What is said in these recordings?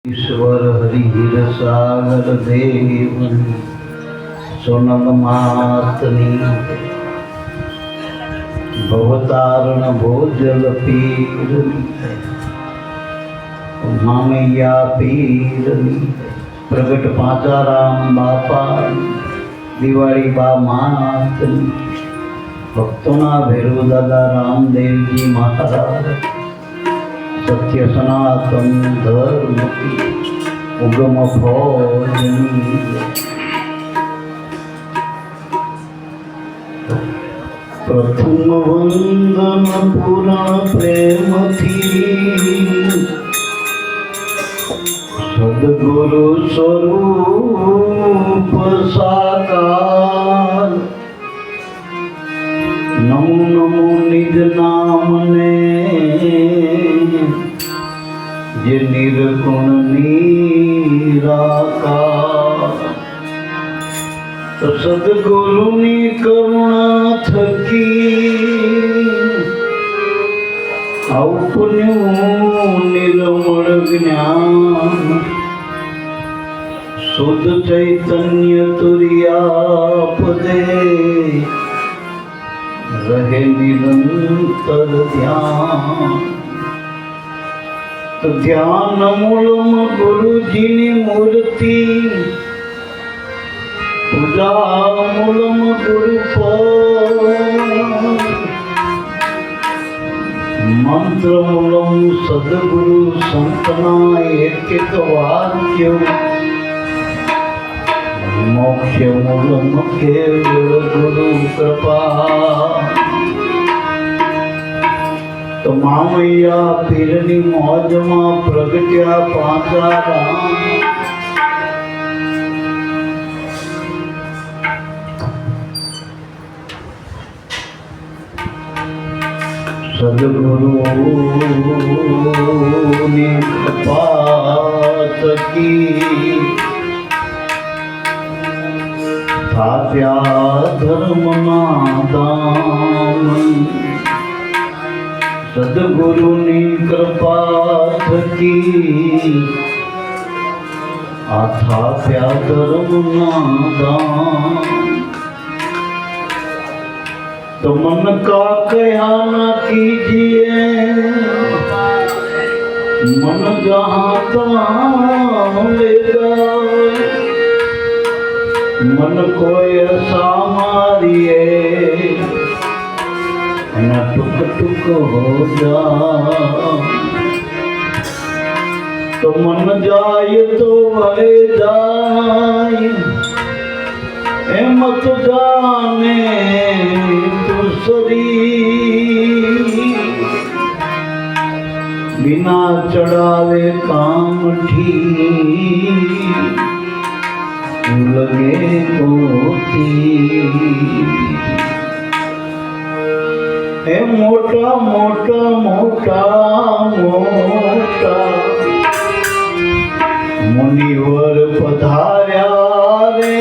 ईश्वर हरि हीर सागर देव सोनल मातनी भवतारण भोजल पीर मामैया पीर प्रगट पाचाराम बापा दिवाળી बा मातनी भक्तों भैरव दादा रामदेव जी महाराज सत्य सनातन धर्म की उगम भोजनी प्रथम वंदन पुराण प्रेम थी सदगुरु स्वरूप साकार नमो नमो निज नाम ने जे निर्गुण निराकार तो सदगुरुनी करुणा थकी औपुण्यु निर्मल ज्ञान शुद्ध चैतन्य तुरिया पदे रहे निरंतर ध्यान तो ध्यान मूलम गुरु जी नी मूर्ति पूजा मूलम गुरु मंत्र मूलम सदगुरु संतना एक एक वाक्य मोक्ष मूलम केवल गुरु कृपा तो मामैया पीरनी मौज में प्रगट्या पाचाराम सदगुरु ने कृपा की थाप्या धर्म नादान सदगुरु नी कृपा थकी आथाप्या धर्म नादान तो मन का कया न कीजिए मन जहाँ तहाँ लेगा मन को ऐसा मारिए न टुक टुक हो जा तो मन जाए तो भले जाए मत जाने तो शरीर बिना चढ़ावे काम ठीक लगे कोती मोटा मोटा मोटा मोटा मुनिवर पधार्या रे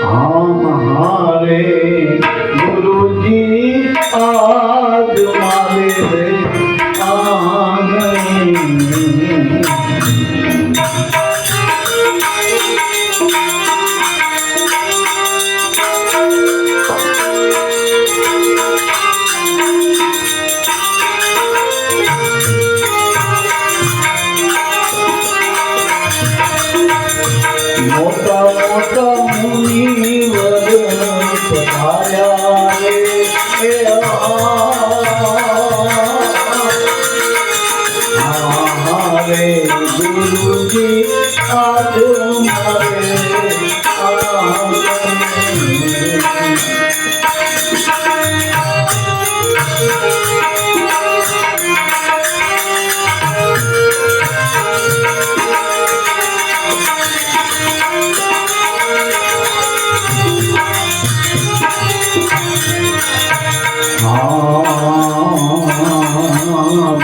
हमारे गुरुजी आज मारे रे मोटा मोटा मुनिवर पधार्या रे हमारे गुरुजी आज हमारे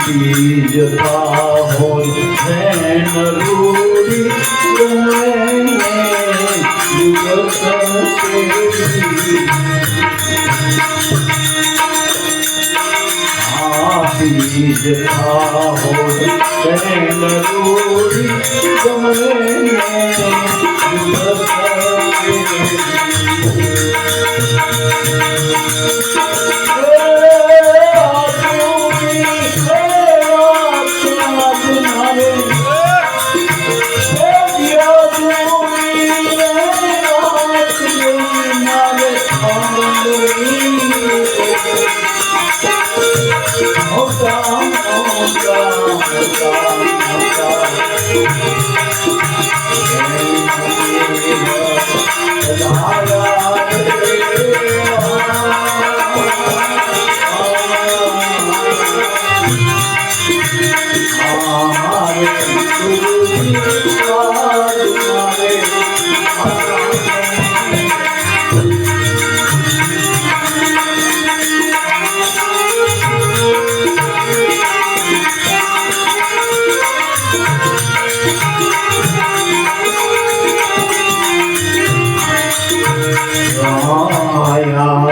बीज हो नैन रूड़ी बीज ચીજ ખાઓ બહેન રોડી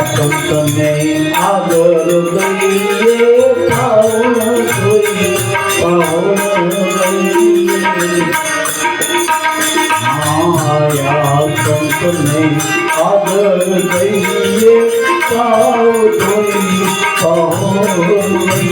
સંતને આદર દઈએ પાવન જોઈએ પાવન દઈએ માયા સંતને આદર દઈએ પાવ જોઈએ પાવન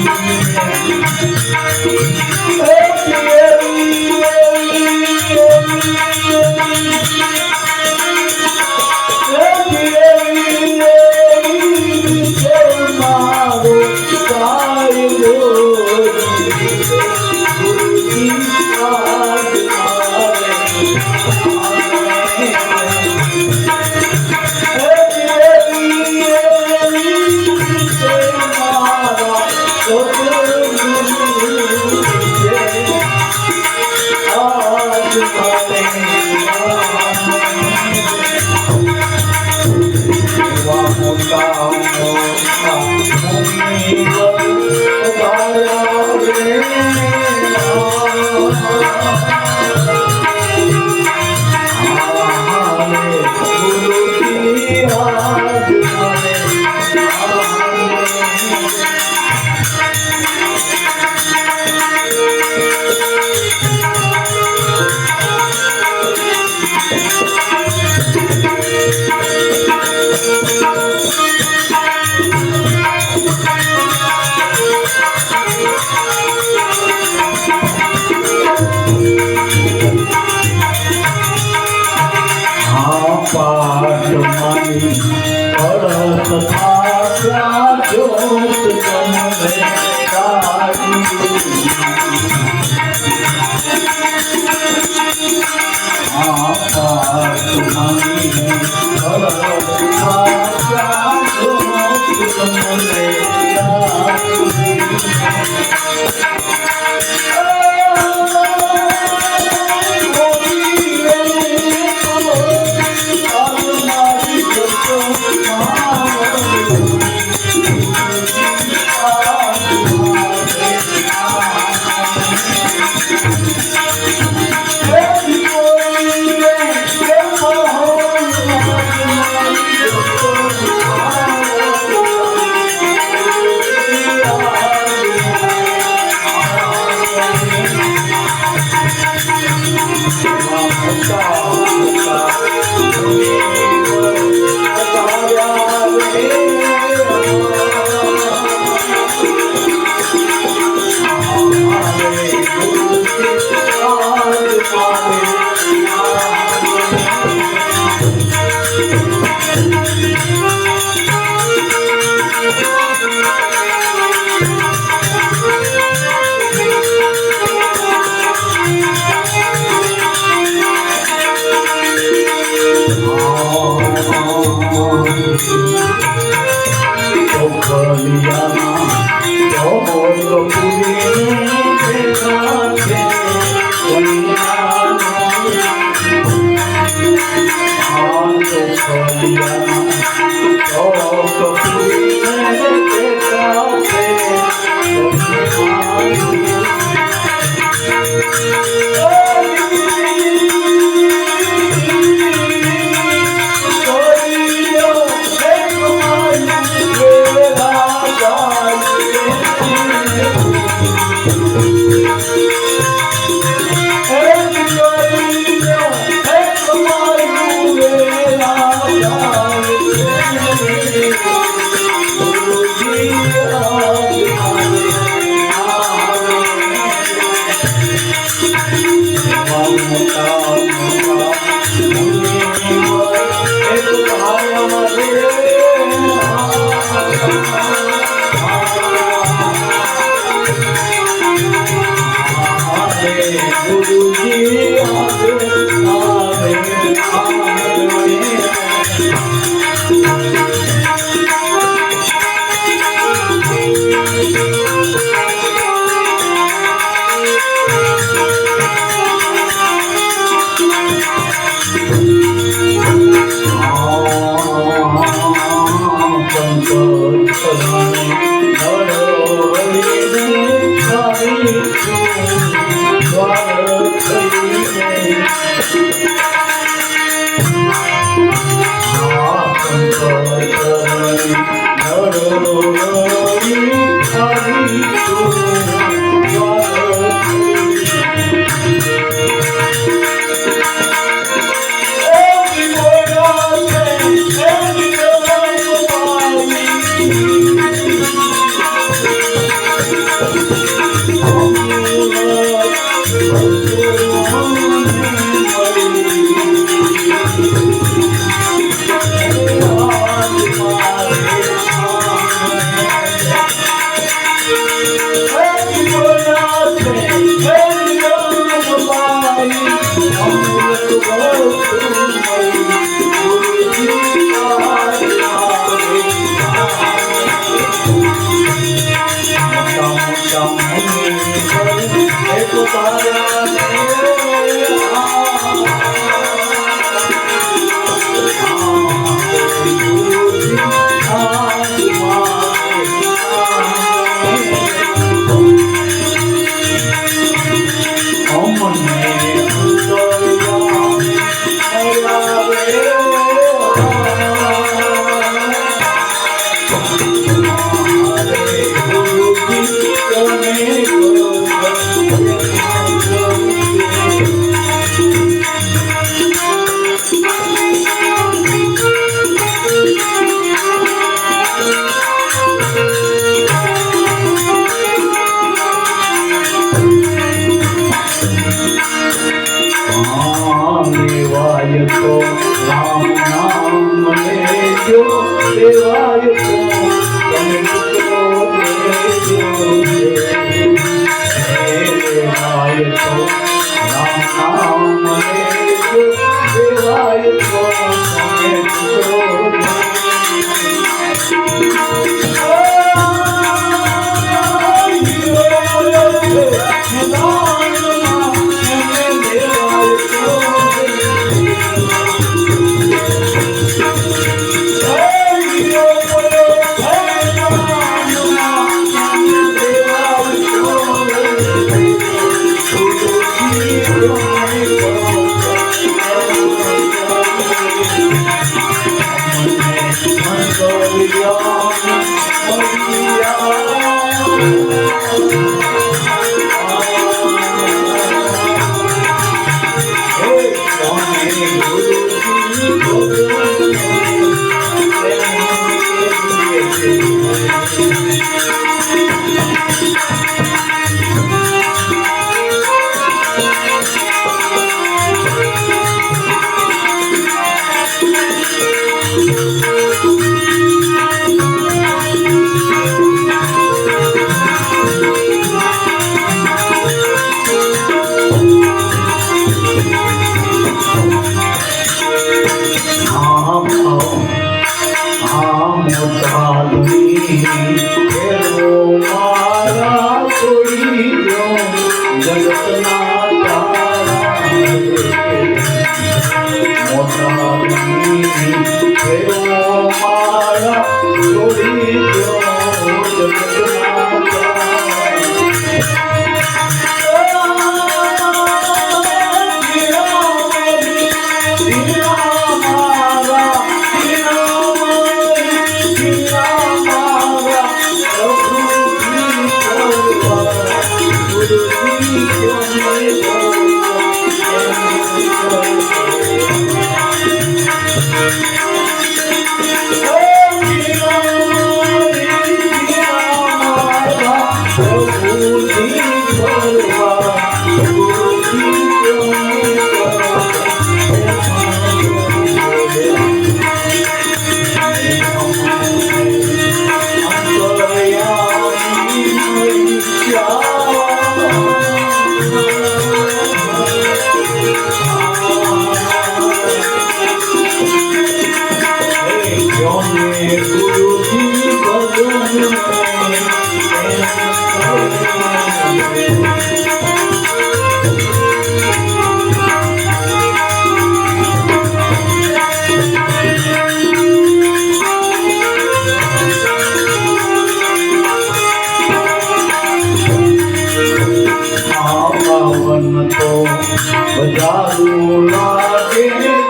જાદુ લાગે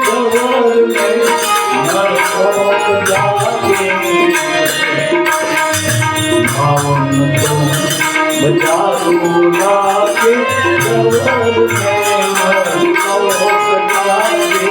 જવર મેં નરકોટ જાગે ભાવન તો જાદુ લાગે જવર મેં નરકોટ જાગે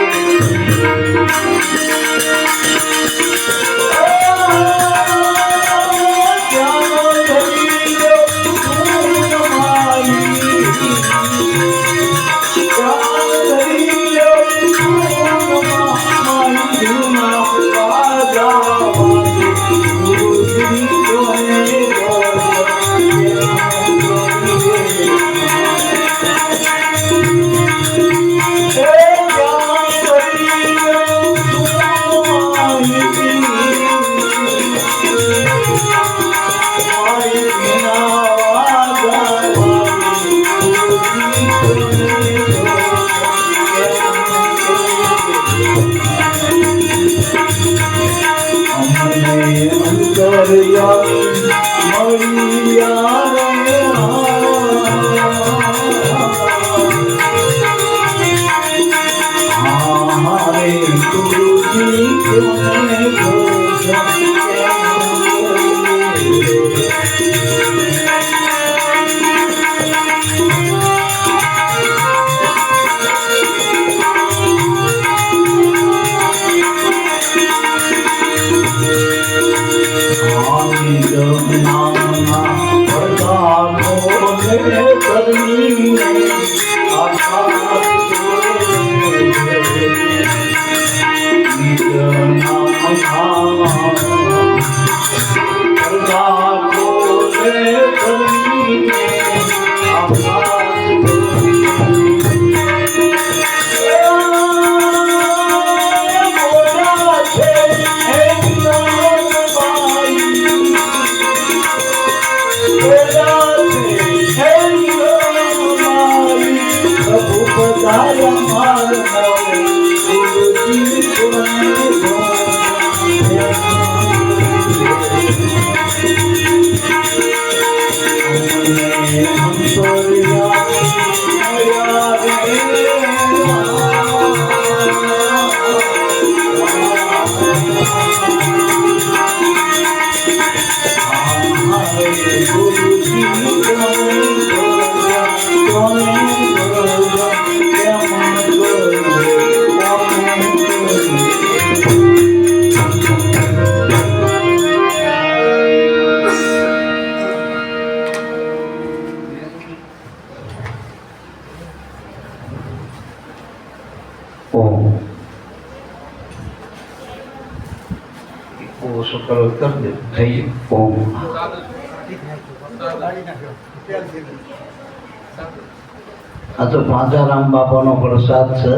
આ તો પાંચારામ બાપાનો પ્રસાદ છે.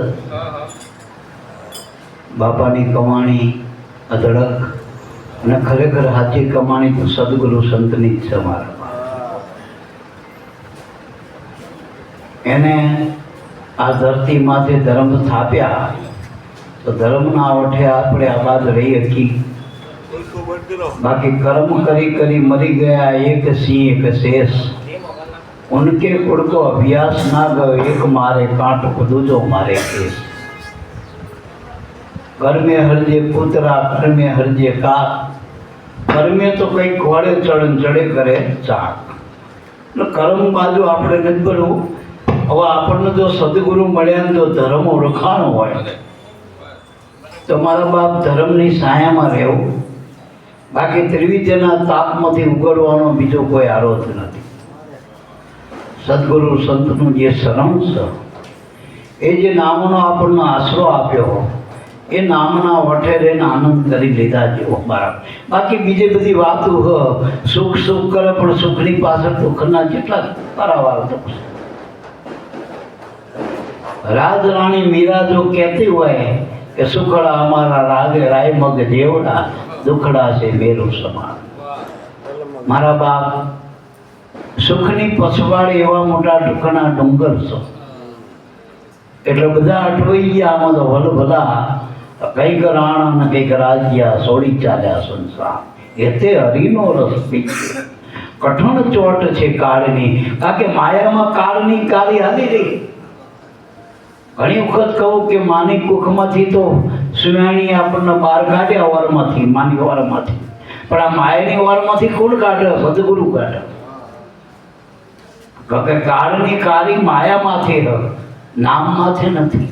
બાપાની કમાણી અધડક અને ખરેખર સાચી કમાણી તો સદગુરુ સંતની જ છે. મારા એને આ ધરતીમાંથી ધર્મ સ્થાપ્યા તો ધર્મના ઓઠે આપણે આબાદ રહી હકી. बाकी कर्म करी करी मरी गया एक सिंह एक शेष. उनके कुड़ को अभ्यास ना गयो एक मारे कांट को दूजो मारे केस. घर में हरजे कूतरा घर में हरजे काक. घर में तो कई घोड़े चढ़न चढ़े करे चाक. कर्म बाजू આપણે નથી ભરવું. હવે આપણને જો સદગુરુ મળ્યા જો ધર્મ ઓળખાણો હોય તો મારા બાપ ધર્મની છાયામાં રહેવું. બાકી ત્રિવિદ્યના તાપમાંથી ઉગડવાનો બીજો કોઈ આરોધ નથી. સદગુરુ સંતનું જે શરણ છે એ જે નામનો આપણને આશરો આપ્યો એ નામના વઠે રહીને આનંદ કરી લીધા જેવો મારા. બાકી બીજી બધી વાતો સુખ સુખ કરે પણ સુખની પાછળ દુઃખના જેટલા પારાવાર તો. રાજરાણી મીરા જો કહેતી હોય કે સુખડા અમારા રાગે રાય મગ દેવડા દુખડા છે મેરું સમાન. મારા બાપ સુખની પછવાડી એવા મોટા દુઃખના ડુંગર છે. એટલે બધા અટવાઈ ગયા આમાં તો ભલ ભલા કંઈક રાણ અને કંઈક રાજ્યા છોડી ચાલ્યા સંસાર. એ તે હરિનો રસ પી કઠણ ચોટ છે કાળની. કારણ કે માયામાં કાળની કાળી હાલી રહી. ઘણી વખત કહું કે માની કુખમાંથી તો સુયાણી આપણને બહાર કાઢ્યા વારમાંથી, માની વારમાંથી, પણ આ માયાની વારમાંથી કોણ કાઢે? સદગુરુ કાઢે. કે કાળની કાળી માયામાંથી હ, નામમાંથી નથી.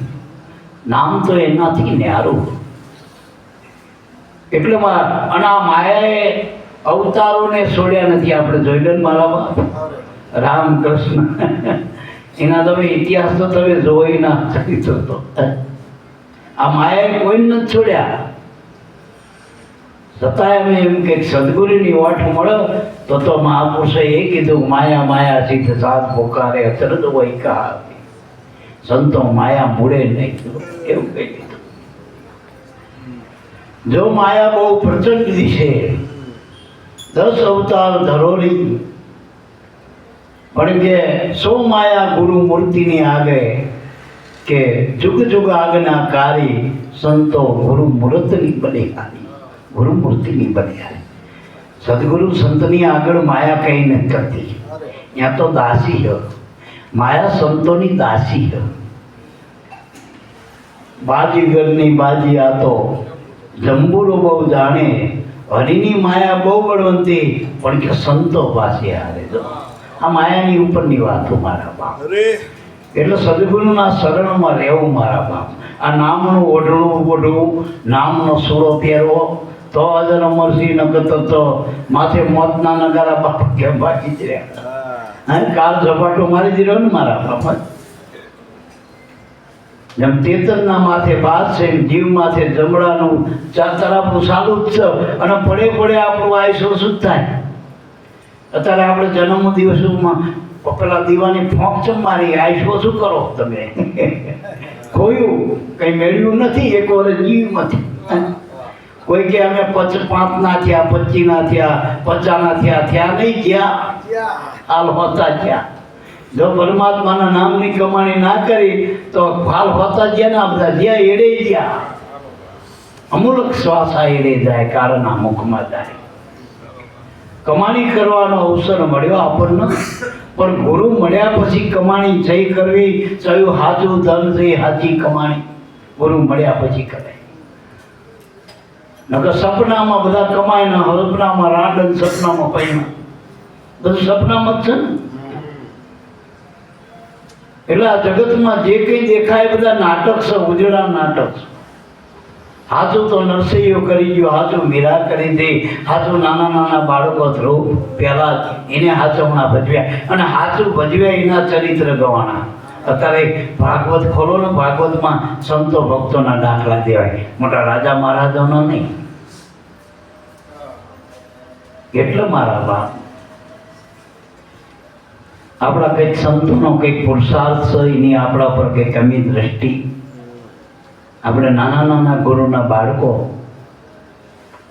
નામ તો એનાથી ન્યારું. એટલે અને આ માયાએ અવતારોને છોડ્યા નથી. આપણે જોઈ લો મારા બાપ રામકૃષ્ણ, એના તમે ઇતિહાસ તો તમે જોઈ ના ચરિત્ર તો. આ માયાએ કોઈને નથી છોડ્યા. છતાંય અમે એમ કે સદગુરુની વાટ મળે તો મહાપુરુષે એ કીધું, માયા માયા સિદ્ધ સાત પોકારે અચરજ હોય કા, સંતો માયા મૂળે નહીં, એવું કહી દીધું. જો માયા બહુ પ્રચંડ છે, 10 અવતાર ધરોરી, પણ કે સો માયા ગુરુ મૂર્તિની આગે, કે જુગ જુગ આજ્ઞાકારી, સંતો ગુરુ મૂર્તિની બલિહારી, ગુરુ મૂર્તિની બલિહારી. સદગુરુ સંતની આગળ માયા કઈ નથી કરતી. ત્યાં તો દાસી હ, માયા સંતોની દાસી હ. બાજીગરની બાજી આ તો જંબુરો બહુ જાણે, હરિની માયા બહુ બળવંતી, પણ કે સંતો પાસે હારે. જો આ માયાની ઉપરની વાતો મારા બાપ. એટલે સદગુરુના શરણમાં રહેવું મારા બાપ. આ નામનું ઓઢણું ઓઢવું, નામનો સૂરો પહેરવો, તો અજર અમરસિંહ નગર તો માથે મોતના નગારા બાપ કેમ બાકી જ રહ્યા. હા, કાળ ઝપાટો મારી દીધો ને મારા બાપ. જેમ તેતનના માથે બાદ છે, જીવ માથે જમડાનું ચાર તરફનું સાલું જ છે, અને પડે પડે આપણું આયુષ્ય શું થાય. અત્યારે આપણે જન્મ દિવસોમાં પેલા દીવાની ફોંક ચમ મારી, આયુષ્ય શું કરો તમે? ખોયું, કંઈ મેળવ્યું નથી. એક વર્ષ જીવમાંથી કોઈ કે અમે 5 ના થયા, 25 ના થયા, 50 ના થયા, થયા નહીં, ગયા હાલ હોતા ગયા. જો પરમાત્માના નામની કમાણી ના કરી તો હાલ હોતા ગયા ના બધા, જ્યાં એડે ગયા. અમૂલક શ્વાસા એડે જાય, કાળના મુખમાં જાય. કમાણી કરવાનો અવસર મળ્યો આપણને, પણ ગુરુ મળ્યા પછી કમાણી જઈ કરવી, ચયું સાચું ધન જઈ સાચી કમાણી ગુરુ મળ્યા પછી કરાય. નકર સપનામાં બધા કમાય ના, સપનામાં રાંડન, સપનામાં પૈણા, બધું સપનામાં જ છે ને. એટલે આ જગતમાં જે કંઈ દેખાય બધા નાટક છે, ઉજળા નાટક છે. હાચું તો નરસૈયો કરી ગયો, હાચું મીરા કરી દે, હાચું નાના નાના બાળકો ધ્રુવ પહેલા એને હાચવણા ભજવ્યા, અને હાચું ભજવ્યા એના ચરિત્ર ગવાના. અત્યારે ભાગવત ખોલો ને, ભાગવતમાં સંતો ભક્તોના દાખલા દેવાય, મોટા રાજા મહારાજાનો નહીં. એટલે મારા બાપ આપણા કંઈક સંતોનો કંઈક પુરુષાર્થ છે, એની આપણા પર કંઈક કમી દ્રષ્ટિ. આપણે નાના નાના ગુરુના બાળકો,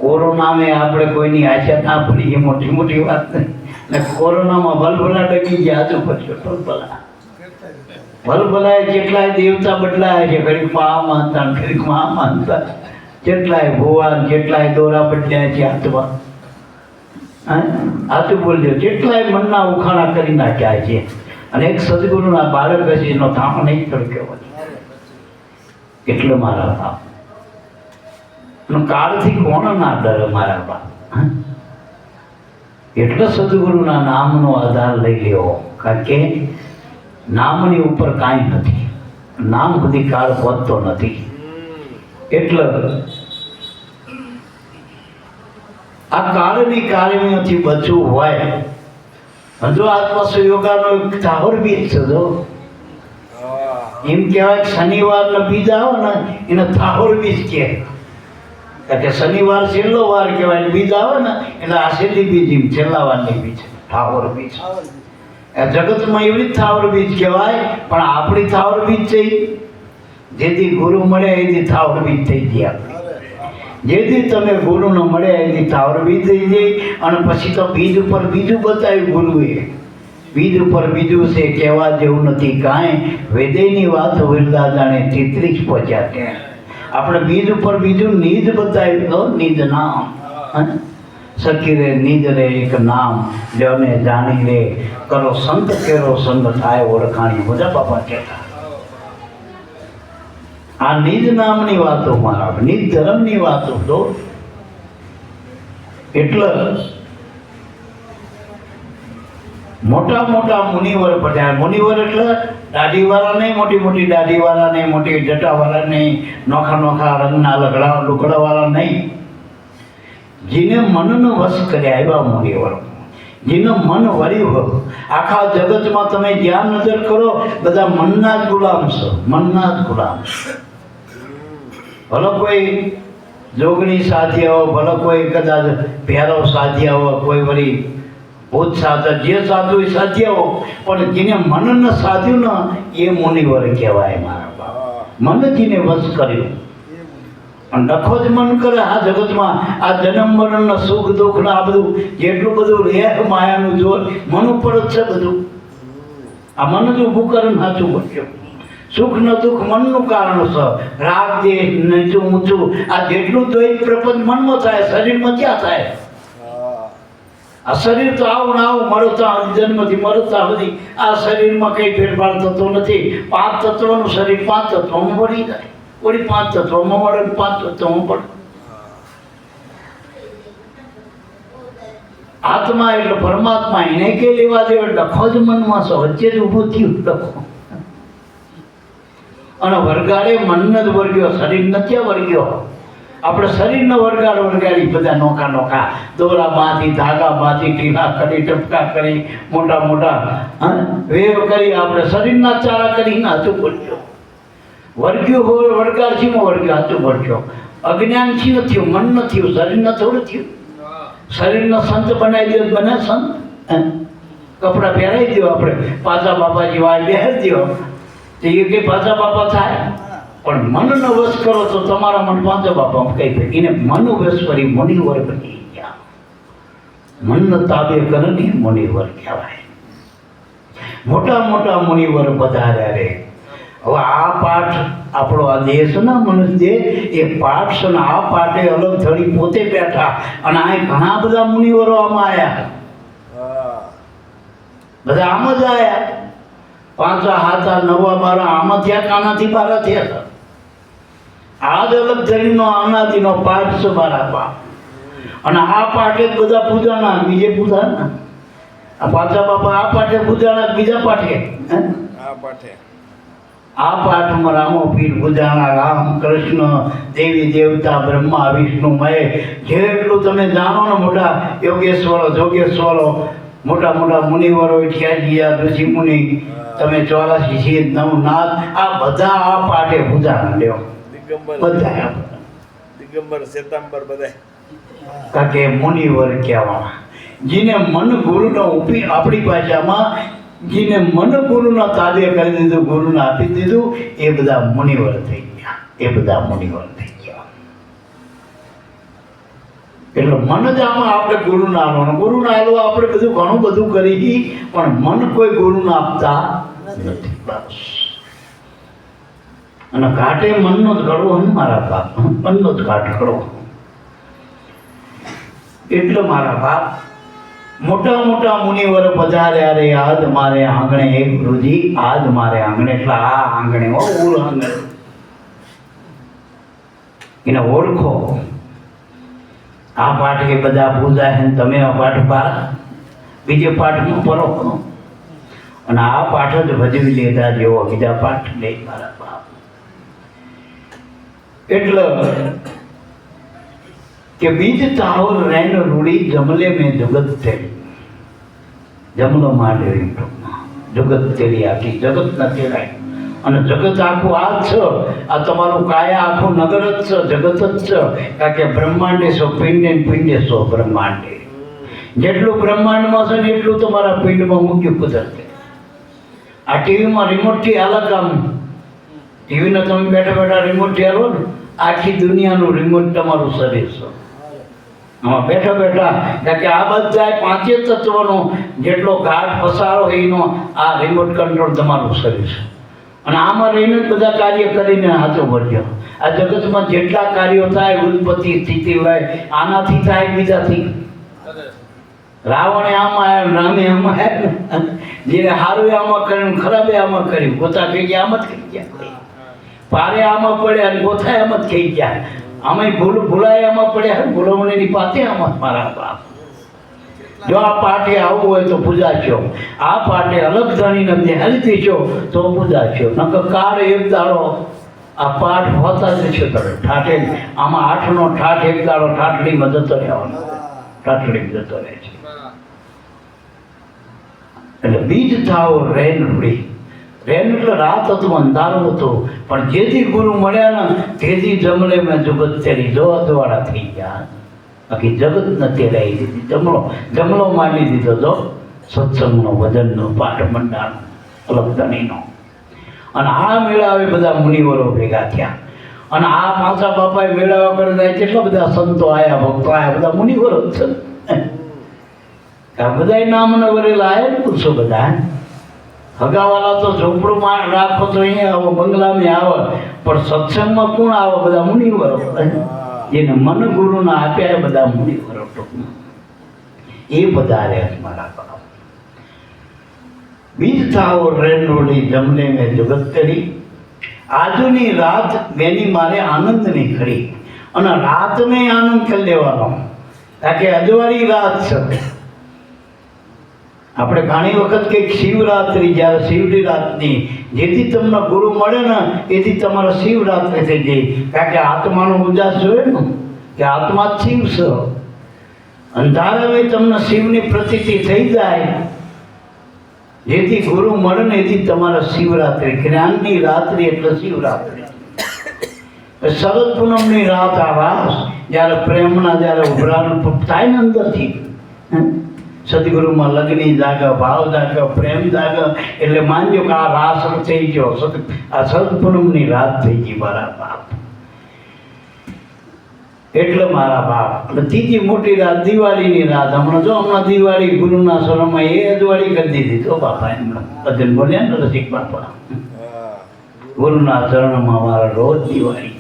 કોરોનામાં આપણે કોઈની આશા ના પડી, એ મોટી મોટી વાત નહીં. ને કોરોનામાં ભલભલા ડગી ગયા, આજુબાજુ ભલભલાએ કેટલાય દેવતા બદલાયા છે. ઘડીકમાં આ માનતા, ઘડીકમાં આ માનતા, કેટલાય ભુવાન, કેટલાય દોરા બદલ્યા છે હાથમાં. હાથું બોલજો, કેટલાય મનના ઉખાણા કરી નાખ્યા છે. અને એક સદગુરુના બાળક હશે, એનો થામ નહીં તડક્યો. એટલે મારા બાપ કાળથી કોણ ના ડરે મારા બાપ. એટલે સદગુરુના નામનો આધાર લઈ લેવો, કારણ કે નામની ઉપર કાંઈ નથી. નામ બધી કાળ પહોંચતો નથી. એટલે આ કાળની કાળીઓથી બચવું હોય, હજુ આત્મસ્વ યોગાનો એક ટાવર બીજ છે. જો એમ કહેવાય શનિવારનો બીજ આવે ને એને થાહોર બીજ કહે. કે શનિવાર છેલ્લો વાર કહેવાય, બીજ આવે ને એટલે આ છેલ્લી બીજ, એમ છેલ્લા વારની બીજ થાહોર બીજ. જગતમાં એવી જ થાવર બીજ કહેવાય, પણ આપણી થાવર બીજ છે જેથી ગુરુ મળે એથી થાવર બીજ થઈ ગયા. જેથી તમે ગુરુને મળે એની થાવર બીજ થઈ જાય. અને પછી તો બીજ ઉપર બીજું બતાવ્યું ગુરુએ, બીજ ઉપર બીજું છે, કહેવા જેવું નથી કાંઈ. વેદેની વાત વિરલા જાણે 33 પહોંચ્યા ત્યાં. આપણે બીજ ઉપર બીજું નિજ બતાવ્યું, તો નિજ નામ સખી રે નિજ રે એક નામ, જેને જાણી રે કરો સંત કેરો સંગ થાય ઓળખાણી. બધા બાપા કહેતા. આ નિજ નામની વાતો મારા, નિજ ધર્મની વાતો તો એટલે મોટા મોટા મુનિવર પડ્યા. મુનિવર એટલે દાઢીવાળા નહીં, મોટી મોટી દાઢીવાળા નહીં, મોટી જટાવાળા નહીં, નોખા નોખા રંગના લગડા લુગડાવાળા નહીં. જેને મનનો વશ કર્યા એવા મુનિવર, જેનું મન વળ્યું હોય. આખા જગતમાં તમે જ્યાં નજર કરો બધા મનના જ ગુલામ છો, મનના જ ગુલામ. ભલે કોઈ જોગણી સાધ્યા હોય, ભલે કોઈ કદાચ ભેરવ સાધ્યા હોય, કોઈ વળી ભૂત સાધ્ય, જે સાધુ એ સાધ્યા હોય, પણ જેને મનને સાધ્યું ને એ મુનિવર કહેવાય મારા બાપ. મન જેને વશ કર્યું અને ડખો જ મન કરે આ જગતમાં, આ જન્મ મરણના સુખ દુઃખ ને આ બધું જેટલું બધું રહે માયાનું જોર મન ઉપર જ છે બધું. આ મન જ ઊભું કરે ને સાચું બચ્યું. સુખ ને દુઃખ મનનું કારણ છે. રાગ દેશ નીચું ઊંચું આ જેટલું દ્વૈત પ્રપંચ મનમાં થાય, શરીરમાં ક્યાં થાય? આ શરીર તો આવું ને આવું, મળતા જન્મથી મળતા બધી આ શરીરમાં કંઈ ફેરફાર થતો નથી. 5 તત્વોનું શરીર 5 તત્વોમાં વળી જાય, વળી 5 તત્વોમાં મળે, 5 તત્વોમાં પડે. આત્મા એટલે પરમાત્મા, એને કે લેવા દેવા ડખો જ મનમાં છે, વચ્ચે જ ઊભું થયું ડખો. અને વરગાડે મનને જ વર્ગ્યો, શરીર નથી વર્ગ્યો. આપણે શરીરનો વરગાડી બધા નોખા નોખા દોરામાંથી ધાગામાંથી ઢીલા કરી ટપકા કરી મોટા મોટા વેવ કરી આપણે શરીરના ચારા કરીને હાથું પડ્યો. વર્ગ્યું હોય વરગાડથીમાં વર્ગ્યો હાથું પડ્યો. અજ્ઞાનથી ન થયું, મન ન થયું, શરીરના થોડું થયું. શરીરનો સંત બનાવી દો, બને સંત. કપડાં પહેરાવી દો, આપણે પાછા બાપાજી વાળ બેહારી દો તો એ કંઈ પાછા બાપા થાય. પણ મનનો વશ કરો તો તમારા મન પાંચા બાપા કઈ એને મન વશ કરી મુનિવર બની ગયા. મનનો તાબે કરીને મુનિવર કહેવાય. મોટા મોટા મુનિવર પધાર્યા રે. હવે આ પાઠ આપણો આ દેશ ના મનુષ્ય દેહ એ પાઠ છે ને આ પાઠે અલગ થડી પોતે બેઠા અને આ ઘણા બધા મુનિવરો આમાં આવ્યા. બધા આમ જ આવ્યા. 5 7 9 12 આમાં થયા, કાનાથી 12 થયા. આ જ અલગ ધરીનો અનાદિનો પાઠ છે મારા બાપ. અને આ પાઠે જ બધા પૂજાના, બીજે પૂજાના. આ પાછા બાપા આ પાઠે પૂજાના, બીજા પાઠે આ પાઠમાં રામો પીર પૂજાના, રામ કૃષ્ણ દેવી દેવતા બ્રહ્મા વિષ્ણુ મય જેટલું તમે જાણો ને મોટા યોગેશ્વરો જોગેશ્વરો મોટા મોટા મુનિવરો ઠ્યાજીયા ઋષિ મુનિ તમે 84 શીત નવનાથ આ બધા આ પાઠે પૂજાના લ્યો. બધા દિગંબર શેતાંબર બધા કાકે મુનિવર કહેવા. જેને મન ગુરુનો ઉપી આપણી ભાષામાં જેને મન ગુરુના તાબે કરી દીધું, ગુરુને આપી દીધું એ બધા મુનિવર થઈ ગયા. એ બધા મુનિવર થઈ ગયા. એટલે મન જ આમાં આપણે ગુરુના આલો, ગુરુના આલો આપણે બધું ઘણું બધું કરી પણ મન કોઈ ગુરુને આપતા નથી. બસ. અને ઘાટે મનનો જ ઘડવો ને મારા બાપ, મનનો જ ઘાટ ઘડવો. એટલે મારા બાપ મોટા મોટા મુનિવર પધાર્યા રે. આજ મારે આંગણે હે ગુરુજી, આજ મારે આંગણે. એટલે આ આંગણે હો ઉલ આંગણે એને ઓળખો. આ પાઠ એ બધા પૂજા છે, તમે આ પાઠ પાર બીજે પાઠમાં પરો અને આ પાઠ જ ભજવી લેતા જેવો બીજા પાઠ નહીં મારા બાપ. એટલે કે બીજ તાવર રૈન રૂડી જમલે મેં જગત તેડી. જમલો માટે જગત તેડી આખી જગત ન તેડાય. અને જગત આખું આ જ છે, આ તમારું કાયા આખું નગર જ છે, જગત જ છે. કારણ કે બ્રહ્માંડે છો પિંડે પિંડે છો બ્રહ્માંડે. જેટલું બ્રહ્માંડમાં છે ને એટલું તમારા પિંડમાં મૂક્યું કુદરતે. આ ટીવીમાં રિમોટથી હાલા કામ, ટીવીને તમે બેઠા બેઠા રિમોટથી હાલો ને આખી દુનિયાનું રિમોટ તમારું શરીર છે. આમાં બેઠા બેઠા કારણ કે આ બધા 5 તત્વનો જેટલો ઘાટ પસારો એનો આ રિમોટ કંટ્રોલ તમારું શરીર છે. અને આમાં રહીને જ બધા કાર્ય કરીને હાથો ભરજો. આ જગતમાં જેટલા કાર્યો થાય ઉત્પત્તિ સ્થિતિ લય આનાથી થાય બીજાથી. રાવણે આમાં આવ્યો, રામે આમાં આવ્યો, જે સારું આમાં કર્યું ખરાબે આમાં કર્યું, પોતા કહી ગયા આમ જ કરી ગયા. પારે આમાં પડ્યા અને ગોથાય આમ જ થઈ ગયા. આમાં ભૂલાય આમાં પડ્યા ભૂલવણીની પાતે આમાં મારા બાપ. જો આ પાઠે આવવું હોય તો પૂજાશો, આ પાઠે અલગ ધણીને બેહારી છો તો પૂજાશો. નકર કાર એક દાડો આ પાઠ હોતા જ છે તમે ઠાઠે. આમાં 8નો ઠાઠ એક દાડો ઠાઠડીમાં જતો રહેવાનો, ઠાઠડી જતો રહે છે. એટલે બીજ થાવ રેન રૂડી. રેન એટલે રાત હતું, અંધારું હતું, પણ જેથી ગુરુ મળ્યા ને તેથી જમલે મેં જગત તેરી જોવાળા થઈ ગયા. બાકી જગત નથી રહી દીધી. જમલો માંડી દીધો તો સત્સંગનો, ભજનનો, પાઠ મંડાનો, અલગ ધણીનો. અને આ મેળાવે બધા મુનિવરો ભેગા થયા. અને આ માસા બાપાએ મેળાવા કરતા કેટલા બધા સંતો આયા, ભક્તો આયા, બધા મુનિવરો જ છે. આ બધા નામને વરેલા આયા ને પૂછો બધા. હગાવાલા તો ઝોપડું રાખો તો અહીંયા આવો, બંગલામાં આવે, પણ સત્સંગમાં કોણ આવે? બધા મુનિવરો, જેને મન ગુરુના આપ્યા એ બધા મુનિવરો ટૂંકમાં એ બધા રહે મારા બાપ. બીજ થાઓ રેનોડી જમલે મેં જગત કરી. આજની રાત બેની મારે આનંદની ખરી. અને રાતને આનંદ કરી લેવાનો, કારણ કે અજવાળી રાત છે. આપણે ઘણી વખત કંઈક શિવરાત્રિ, જ્યારે શિવની રાતની જેથી તમને ગુરુ મળે ને એથી તમારા શિવરાત્રિ થઈ જાય. કારણ કે આત્માનો ઉજાસ જોઈએ ને કે આત્મા જ શિવ છે. અંધારાવે તમને શિવની પ્રતીતિ થઈ જાય, જેથી ગુરુ મળે ને એથી તમારા શિવરાત્રિ. જ્ઞાનની રાત્રિ એટલે શિવરાત્રિ. શરદ પૂનમની રાત આ રાસ, જ્યારે પ્રેમના જ્યારે ઉભરાનું થાય ને અંદરથી, સદગુરુમાં લગ્ની જાગે, ભાવ જાગે, પ્રેમ જાગે, એટલે માનજો કે આ રાસ થઈ ગયો. આ શરદ પૂનમની રાત થઈ ગઈ મારા બાપ. એટલે મારા બાપ. અને ત્રીજી મોટી રાત દિવાળીની રાત. હમણાં દિવાળી ગુરુના શરણમાં એ અજવાળી કરી દીધી તો બાપા. હમણાં ભજન બોલ્યા ને રસિક બાપા, ગુરુના ચરણમાં મારા રોજ દિવાળી.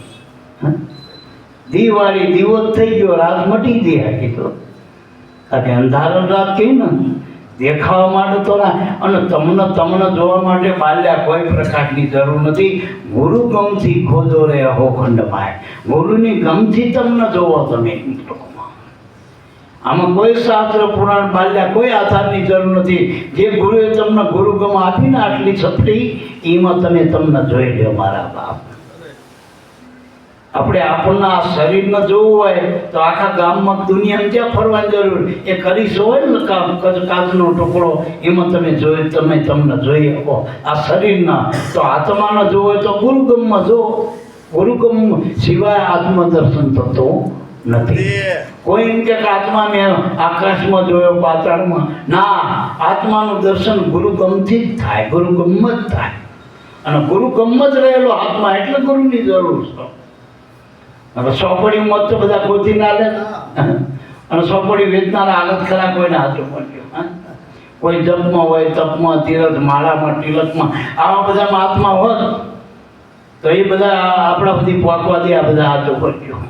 દિવાળી દીવો જ થઈ ગયો, રાત મટી ગઈ. હાકી તો કારણ કે અંધારણ રાત કહી ને દેખાવા માટે તો અને તમને જોવા માટે બાલ્યા કોઈ પ્રકારની જરૂર નથી. ગુરુ ગમથી ખોદો રે અહોખંડમાં. ગુરુની ગમથી તમને જોવો તમે. આમાં કોઈ શાસ્ત્ર પુરાણ બાલ્યા કોઈ આધારની જરૂર નથી. જે ગુરુએ તમને ગુરુગમ આપીને આટલી છપટી એમાં તમને જોઈ લો મારા બાપ. આપણે આપણને આ શરીરને જોવું હોય તો આખા ગામમાં દુનિયામાં ક્યાં ફરવાની જરૂર? એ કરીશ હોય ને કાચનો ટુકડો એમાં તમને જોઈ શકો આ શરીરના. તો આત્માને જોવો હોય તો ગુરુગમમાં જો. ગુરુગમ સિવાય આત્મદર્શન થતું નથી. કોઈ એમ કે આત્મા મેં આકાશમાં જોયો, પાતાળમાં. ના, આત્માનું દર્શન ગુરુગમથી જ થાય, ગુરુગમ જ થાય. અને ગુરુગમ જ રહેલો આત્મા એટલે ગુરુની જરૂર છે. હવે સોપડી મત તો બધા ગોતી ના લે. અને સોપડી વેચનારા હાલત ખરા કોઈને હાથું પડ્યું. કોઈ જપમાં હોય, તપમાં, તીરથ, માળામાં, તિલકમાં, આવા બધા આત્મા હોત તો એ બધા આપણા બધી પોકવા દે. આ બધા હાથું પડ્યું.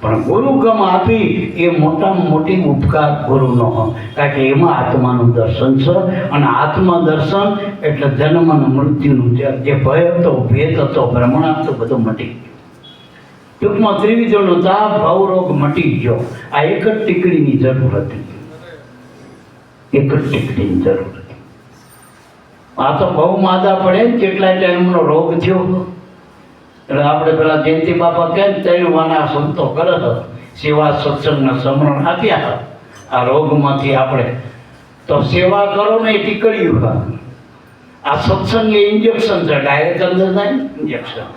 પણ ગુરુગમ આપી એ મોટામાં મોટી ઉપકાર ગુરુનો. કારણ કે એમાં આત્માનું દર્શન છે. અને આત્મા દર્શન એટલે જન્મ અને મૃત્યુનું જે ભય હતો, ભેદ હતો, ભ્રમણા હતો, બધું મટી ગયું. ટૂંકમાં ત્રિવિધનો તાપ, ભવરોગ મટી ગયો. આ એક જ ટીકડીની જરૂર હતી. એક જ ટીકડીની જરૂર હતી. આ તો બહુ માદા પડે ને કેટલાય ટાઈમનો રોગ થયો. એટલે આપણે પેલા જયંતિ બાપા કહે ને 3 વાના સંતો કરે છે, સેવા સત્સંગના સમરણ આપ્યા આ રોગમાંથી. આપણે તો સેવા કરો ને એ ટીકડ્યું. આ સત્સંગ એ ઇન્જેક્શન છે, ડાયરેક્ટ અંદર જાય ઇન્જેક્શન.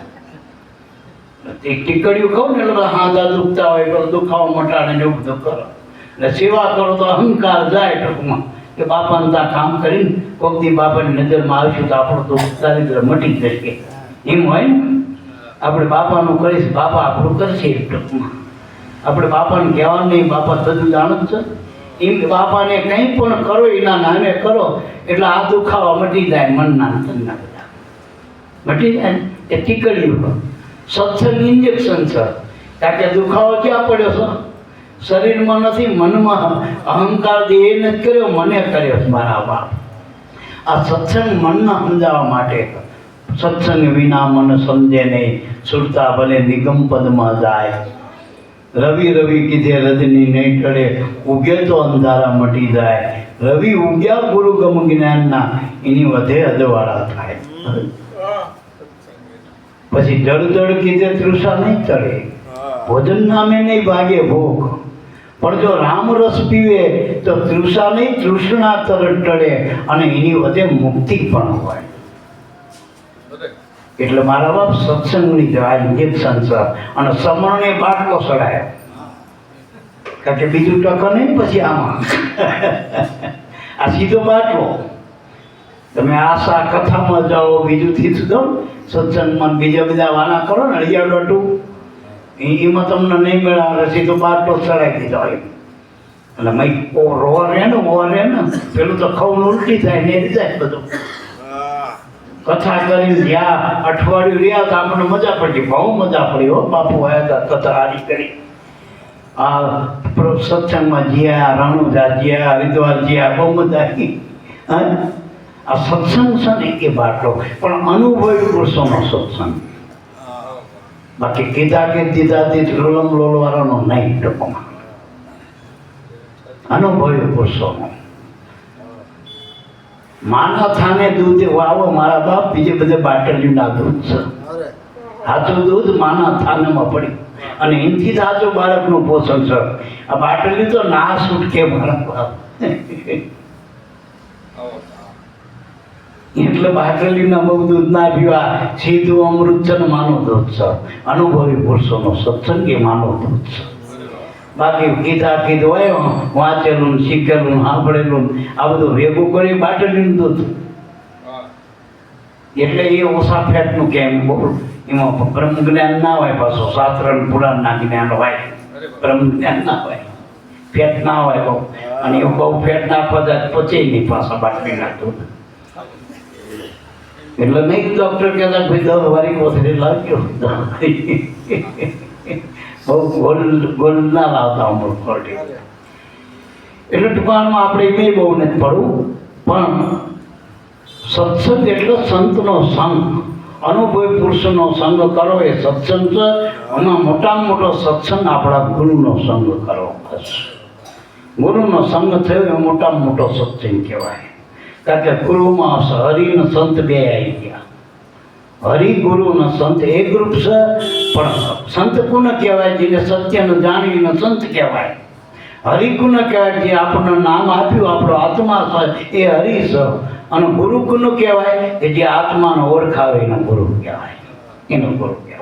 ટીકડીયું કહું ને એટલે હાથા દુખતા હોય તો દુખાવો મટાડે ને એવું બધું કરો. એટલે સેવા કરો તો અહંકાર જાય ટૂંકમાં કે બાપાને ત્યાં કામ કરીને કોક દી બાપાની નજરમાં આવશું તો આપણું દુઃખ દારિદ્ર મટી જશે. એમ હોય ને આપણે બાપાનું કરીશ, બાપા આપણું કરશે. ટૂંકમાં આપણે બાપાને કહેવાનું નહીં, બાપા બધું જાણ જ છે. એમ બાપાને કંઈ પણ કરો એના નામે કરો એટલે આ દુખાવા મટી જાય. મનના તનના બધા મટી જાય ને એ ટીકડીયું. સત્સંગ ઇન્જેક્શન છે. કારણ કે દુખાવો ક્યાં પડ્યો છે? શરીરમાં નથી, મનમાં. અહંકાર દે એ નથી કર્યો, મને કર્યો મારા બાપ. આ સત્સંગ મનને સમજાવવા માટે સત્સંગ વિના મન સમજે નહીં, સુરતા ભલે નિગમ પદમાં જાય. રવિ રવિ કીધે રજની નહીં ટળે, ઉગે તો અંધારા મટી જાય. રવિ ઉગ્યા ગુરુ ગમ જ્ઞાનના, એની વધે અજવાળા થાય. પછી જળ જળ કીધે તૃષા નહીં ટળે, ભોજન નામે નહીં ભાગે ભૂખ. પણ જો રામ રસ પીવે તો તૃષા નહીં તૃષ્ણા તરત ટળે, અને એની વધે મુક્તિ પણ હોય. એટલે મારા બાપ સત્સંગની આ ઇન્જેક્શન છે, અને સમરણે બાટલો ચડાય, કારણ કે બીજું ટકો નહીં પછી આમાં. આ સીધો બાટલો. તમે આશા કથામાં જાઓ, બીજું થીતું દો, સત્સંગમાં બીજા બધા વાના કરો ને અડિયા ડોટું, એમાં તમને નહીં મેળવે, સીધો બાટલો ચડાવી દીધો હોય. એટલે મય રોવા રહે ને પેલું તો ખવું ઉલટી થાય ને જાય બધું. કથા કરીને જ્યાં અઠવાડિયું રહ્યા તો આપણને મજા પડી, બહુ મજા પડી. હો બાપુ આવ્યા હતા, કથા હારી કરી. આ સત્સંગમાં જ્યાં રણુજા જ્યાં હરિદ્વાર જ્યાં બહુ મજા આવી. આ સત્સંગ છે ને એ બાટલો, પણ અનુભવી પુરુષોનો સત્સંગ. બાકી કીધા કે દીધાથી લોલમ લોલવાળાનો નહીં ટકોમાં. અનુભવી પુરુષોનો. માના થાને દૂધ વાવો મારા બાપ, બીજે બધે બાટલીના દૂધ છે. સાચું દૂધ માના થાનેમાં પડ્યું, અને એનથી જ સાચું બાળકનું પોષણ છે. આ બાટલી તો ના છૂટકે મારા બાપ. એટલે બાટલીના બહુ દૂધ ના પીવા, સીધું અમૃત છે ને માનું દૂધ છે. અનુભવી પુરુષોનો સત્સંગ એ માનું દૂધ છે. બાકી કીધું હોય વાંચેલું શીખેલું સાંભળેલું આ બધું ભેગું કરી બાટલીનું દૂધ. એટલે એ ઓછા ફેટનું કેમ બહુ એમાં બ્રહ્મ જ્ઞાન ના હોય, પાછું શાસ્ત્ર પુરાણના જ્ઞાન હોય, બ્રહ્મ જ્ઞાન ના હોય, ફેટ ના હોય બહુ. અને એ બહુ ફેટ નાખવા જાય પચે નહીં પાછા બાટલીના દૂધ. એટલે નહીં ડૉક્ટર કહેતા ભાઈ 10 વારી કોથળી લાગ્યો. બહુ ગોલ ના લાવતા અમુક ક્વોલિટી. એટલે ટૂંકાણમાં આપણે એમ બહુ નથી પડવું, પણ સત્સંગ એટલે સંતનો સંગ, અનુભવી પુરુષનો સંગ કરો એ સત્સંગ છે. એમાં મોટામાં મોટો સત્સંગ આપણા ગુરુનો સંગ કરવો. બસ ગુરુનો સંગ થયો એ મોટામાં મોટો સત્સંગ કહેવાય. કારણ કે ગુરુમાં હરિનો સંત બે આવી ગયા. હરિ ગુરુ ને સંત એક ગ્રુપ છે, પણ સંત કોને કહેવાય? જેને સત્યને જાણીને સંત કહેવાય. હરિ કોને કહેવાય? જે આપણને નામ આપ્યું, આપણો આત્મા છે એ હરિ છે. અને ગુરુ કોને કહેવાય? કે જે આત્માને ઓળખાવે એનો ગુરુ કહેવાય, એનો ગુરુ કહેવાય.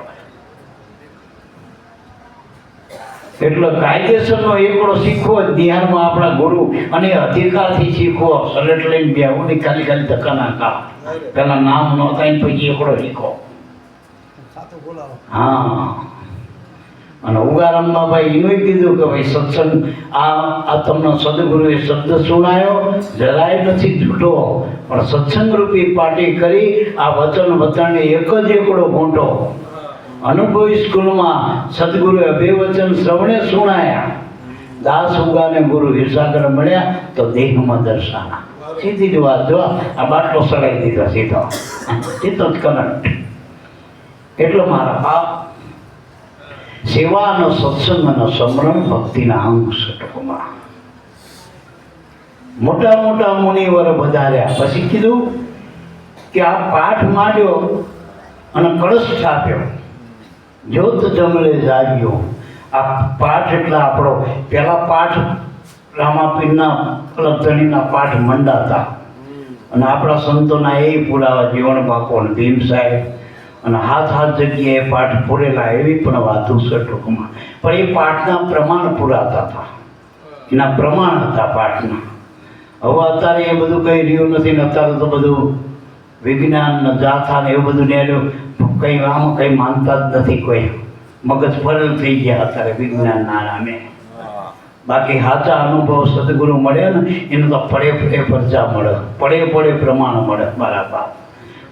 એટલે કાયદેસરનો એકડો શીખવો જ બિહારમાં આપણા ગુરુ, અને અધિકારથી શીખવો. સલેટ લઈને બેવું નહીં, ખાલી ધક્કા ના ખાવા. પેલા નામ ન થાય પછી એકડો શીખો. હા. અને ઉગારામમાં ભાઈ એનું કીધું કે ભાઈ સત્સંગ આ તમને સદગુરુએ શબ્દ સુણાયો, જરાય નથી છૂટો, પણ સત્સંગ રૂપી પાર્ટી કરી આ વચન વચનને એક જ એકડો ઘૂંટો. અનુભવી સ્કૂલમાં સદગુરુએ 2 વચન શ્રવણે સુણાયા. દાસ ઉગાને ગુરુ હિરસાગર મળ્યા તો દેહમાં દર્શાના. સીધી જ વાત. જો આ બાટલો સડાઈ દીધો સીધો સીધો જ કરંટ. એટલે મારા બાપ સેવા અને સત્સંગ અને સમરણ ભક્તિના અંગ સટકોમાં મોટા મોટા મુનિવર વધાર્યા. પછી કીધું કે આ પાઠ માંડ્યો અને કળશ સ્થાપ્યો, જ્યોત જમલે જાગ્યો. આ પાઠ એટલે આપણો પહેલા પાઠ રામાપીરના કલધણીના પાઠ મંડાતા, અને આપણા સંતોના એ પુરાવા જીવન બાપુ અને ભીમ સાહેબ, અને હાથ જગ્યાએ પાઠ પૂરેલા એવી પણ વાતો છે ટૂંકમાં. પણ એ પાઠના પ્રમાણ પુરાતા હતા, એના પ્રમાણ હતા પાઠના. હવે અત્યારે એ બધું કંઈ રહ્યું નથી ને. અત્યારે તો બધું વિજ્ઞાન ને જાથા ને એવું બધું ને કંઈ આમાં કંઈ માનતા જ નથી કોઈ. મગજ ફરેલ થઈ ગયા અત્યારે વિજ્ઞાનના નામે. બાકી સાચા અનુભવ સદગુરુ મળે ને એને તો પડે પરચા મળે, પડે પ્રમાણ મળે મારા બાપ.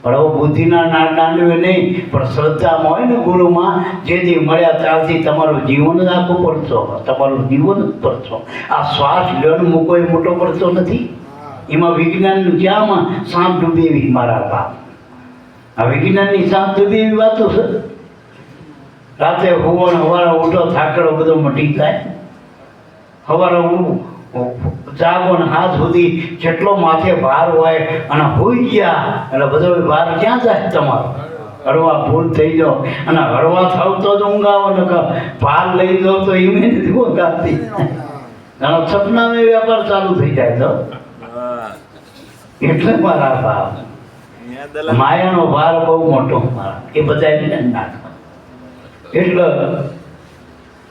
પણ હવે બુદ્ધિના દાંડવે નહીં, પણ શ્રદ્ધામાં હોય ને ગુરુમાં, જેથી મળ્યા ત્યારથી તમારું જીવન જ આખું પડશો, તમારું જીવન જ પડશો. આ શ્વાસ લેણ મૂકો એ મોટો પડતો નથી. એમાં વિજ્ઞાન જ્યાંમાં સાપ ડૂબેવી મારા બાપ. આ વિજ્ઞાનની સાંજ સુધી એવી વાતો છે. રાતે હોવાનો સવારે ઉઠો થાકડો બધો મટી જાય. સવારે જાગો ને હાથ સુધી જેટલો માથે ભાર હોય અને હોઈ ગયા એટલે બધો ભાર ક્યાં જાય તમારો? હળવા ફૂલ થઈ જાઓ અને હળવા થાવ તો જ ઊંઘ આવો ને ભાર લઈ જાઓ તો એમ નથી ઊંઘ આવતી. ઘણા સપનાનો વેપાર ચાલુ થઈ જાય તો એટલે મારા ભાવ માયાનો ભાર બહુ મોટો મારા એ બધા નાખવા. એટલે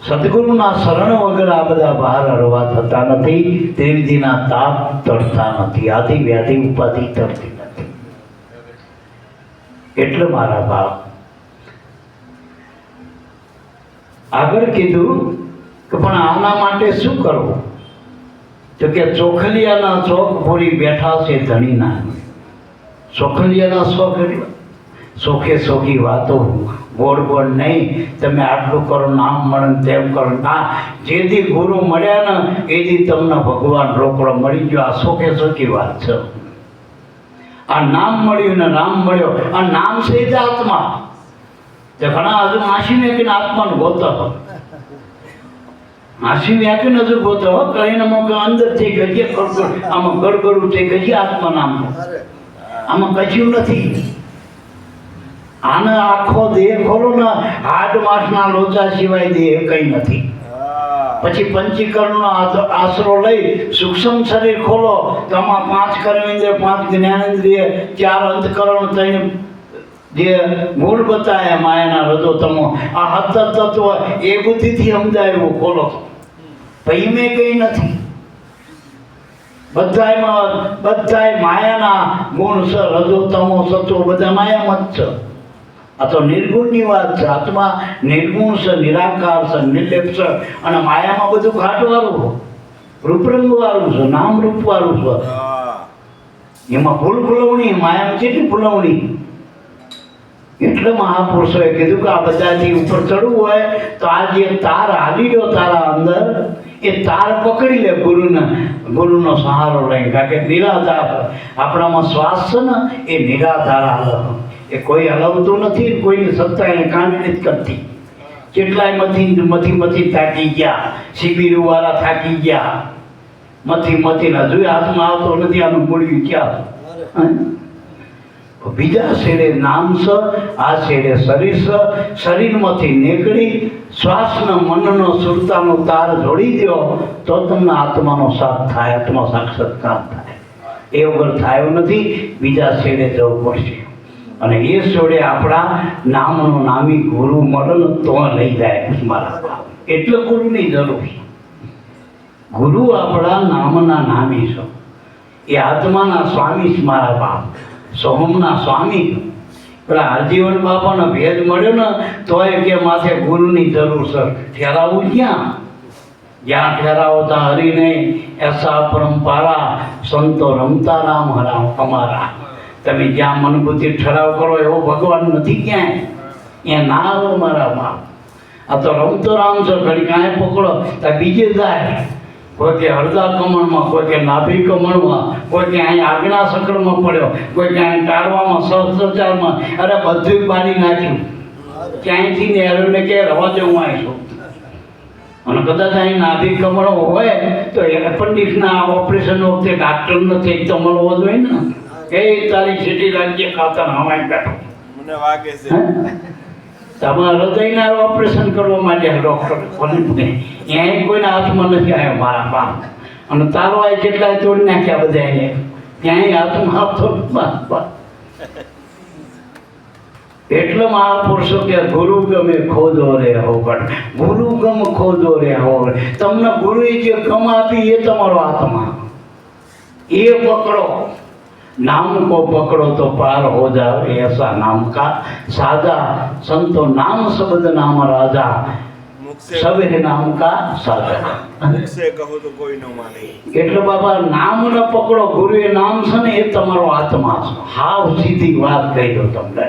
સદગુરુના શરણ વગર આ બધા ભાર હળવા થતા નથી. ત્રિવિધિના તાપ તરતા નથી. આદિ વ્યાધિ ઉપાધિ તરતી નથી. એટલે મારા ભાવ આગળ કીધું કે પણ આના માટે શું કરવું? તો કે ચોખલિયાના ચોક પૂરી બેઠા છે ધણીના. ચોખલિયાના શોખ એટલે સોખે સોખી વાતો, ગોળ ગોળ નહીં. તમે આટલું કરો, નામ મળે તેમ કરો. ના, જેથી ગુરુ મળ્યા ને એથી તમને ભગવાન રોકડો મળી ગયો. આ સોખે સોખી વાત છે. આ નામ મળ્યું ને રામ મળ્યો. આ નામ છે જ આત્મા. તે ઘણા હજુ માસી મેકીને આત્માને ગોતો, માસી મેકીને હજુ ગોતો કહીને અંદરથી ગજે ગડગડ, આમાં ગડગડું થઈ ગઈ આત્મા નામનું. આમાં કશું નથી. આને આખો દેહ ખોલો ને હાડ માસના લોચા સિવાય દેહ કઈ નથી. પછી પંચીકરણનો આશરો લઈ સૂક્ષ્મ શરીર ખોલો તો આમાં 5 કર્મેન્દ્રિય, 5 જ્ઞાનેન્દ્રિય, 4 અંતકરણ થઈને જે મૂળ બતાવ્યા માયાના રજોતમો, આ 17 તત્વ એ બુદ્ધિથી સમજાયું ખોલો. પછી મેં કઈ નથી. બધાય માયાના ગુણ છે. રજોતમો સત્વો બધા માયામાં જ છે. આ તો નિર્ગુણની વાત છે. આત્મા નિર્ગુણ છે, નિરાકાર છે, નિર્લેપ છે. અને માયામાં બધું ઘાટવાળું, રૂપરંગવાળું છે, નામ રૂપવાળું છે. એમાં ફૂલવણી, માયામાં કેટલી ફૂલવણી. એટલે મહાપુરુષોએ કીધું કે આ બધાથી ઉપર ચડવું હોય તો આ જે તાર હાલી ગયો તારા અંદર, એ તાર પકડી લે. ગુરુનો સહારો લઈને. કારણ કે નિરાધાર આપણામાં શ્વાસ છે ને એ નિરાધાર હાલ, એ કોઈ હલાવતું નથી. કોઈની સત્તા એને કામ નથી કરતી. કેટલાય મથી થાકી ગયા, શિબિરો વાળા થાકી ગયા, મથી હજુ હાથમાં આવતો નથી. આનું મૂળ્યું ક્યાં? બીજા શેડે નામ છે, આ શેડે શરીર છે. શરીરમાંથી નીકળી શ્વાસનો, મનનો, સુરતાનો તાર જોડી દો તો તમને આત્માનો સાથ થાય, આત્મા સાક્ષાત્કાર થાય. એ વગર થયો નથી. બીજા શેડે જવું પડશે. અને એ છોડે આપણા નામનો નામી ગુરુ મળે તો લઈ જાય મારા. એટલે ગુરુની જરૂર છે. ગુરુ આપણા નામના નામી છે. એ આત્માના સ્વામી છે મારા બાપ. સોહમના સ્વામી. પેલા હરજીવન બાપાનો ભેદ મળ્યો ને તોય કે માથે ગુરુની જરૂર છે. ઠેરાવું ક્યાં? જ્યાં ઠેરાવો ત્યાં હરી નહીં. એસા પરંપરા સંતો રમતા રામ હરામ અમારા. તમે જ્યાં મનબુદ્ધિ ઠરાવ કરો એવો ભગવાન નથી ક્યાંય. અહીંયા ના આવો મારા બાપ. આ તો રમતો રામ છે. ઘડી કાંઈ પકડો ત્યાં બીજે જાય. કોઈ કે હળદા કમળમાં, કોઈ કે નાભી કમળમાં, કોઈ કે અહીં આગના સકળમાં પડ્યો, કોઈ કે અહીં ટાળવામાં, સહસ્ત્રચારમાં. અરે બધું બાળી નાખ્યું. ક્યાંયથી ને એરોને કે રવા જવું આવીશું. અને કદાચ અહીં નાભી કમળ હોય તો એપેન્ડિક્સના ઓપરેશન વખતે ડાક્ટર નથી તો મળવો જોઈએ ને. એ તારી સીટી લાગી ખાતા હવાઈ બેઠો મને વાગે છે. તમારે હૃદયના ઓપરેશન કરવા માટે ડૉક્ટર ક્યાંય કોઈના હાથમાં નથી આવ્યો મારા બાપ. અને તારો આ કેટલાય તોડી નાખ્યા બધા એને. ક્યાંય હાથમાં આપતો. એટલે મહાપુરુષો કે ગુરુ ગમે ખોદો રે હોગડ. ગુરુ ગમ ખોદો રે હોગડ. તમને ગુરુએ જે ગમ આપી એ તમારો આત્મા. એ પકડો. नाम को पकड़ो तो पार हो जाओ. ऐसा नाम का साजा संतो नाम शब्द नाम राजा सबे नाम का साजा. से कहो तो कोई न माने. એટલે બાબા નામ ન પકડો. ગુરુએ નામ છે ને એ તમારો આત્મા છે. હાવ સીધી વાત કહી દો તમને.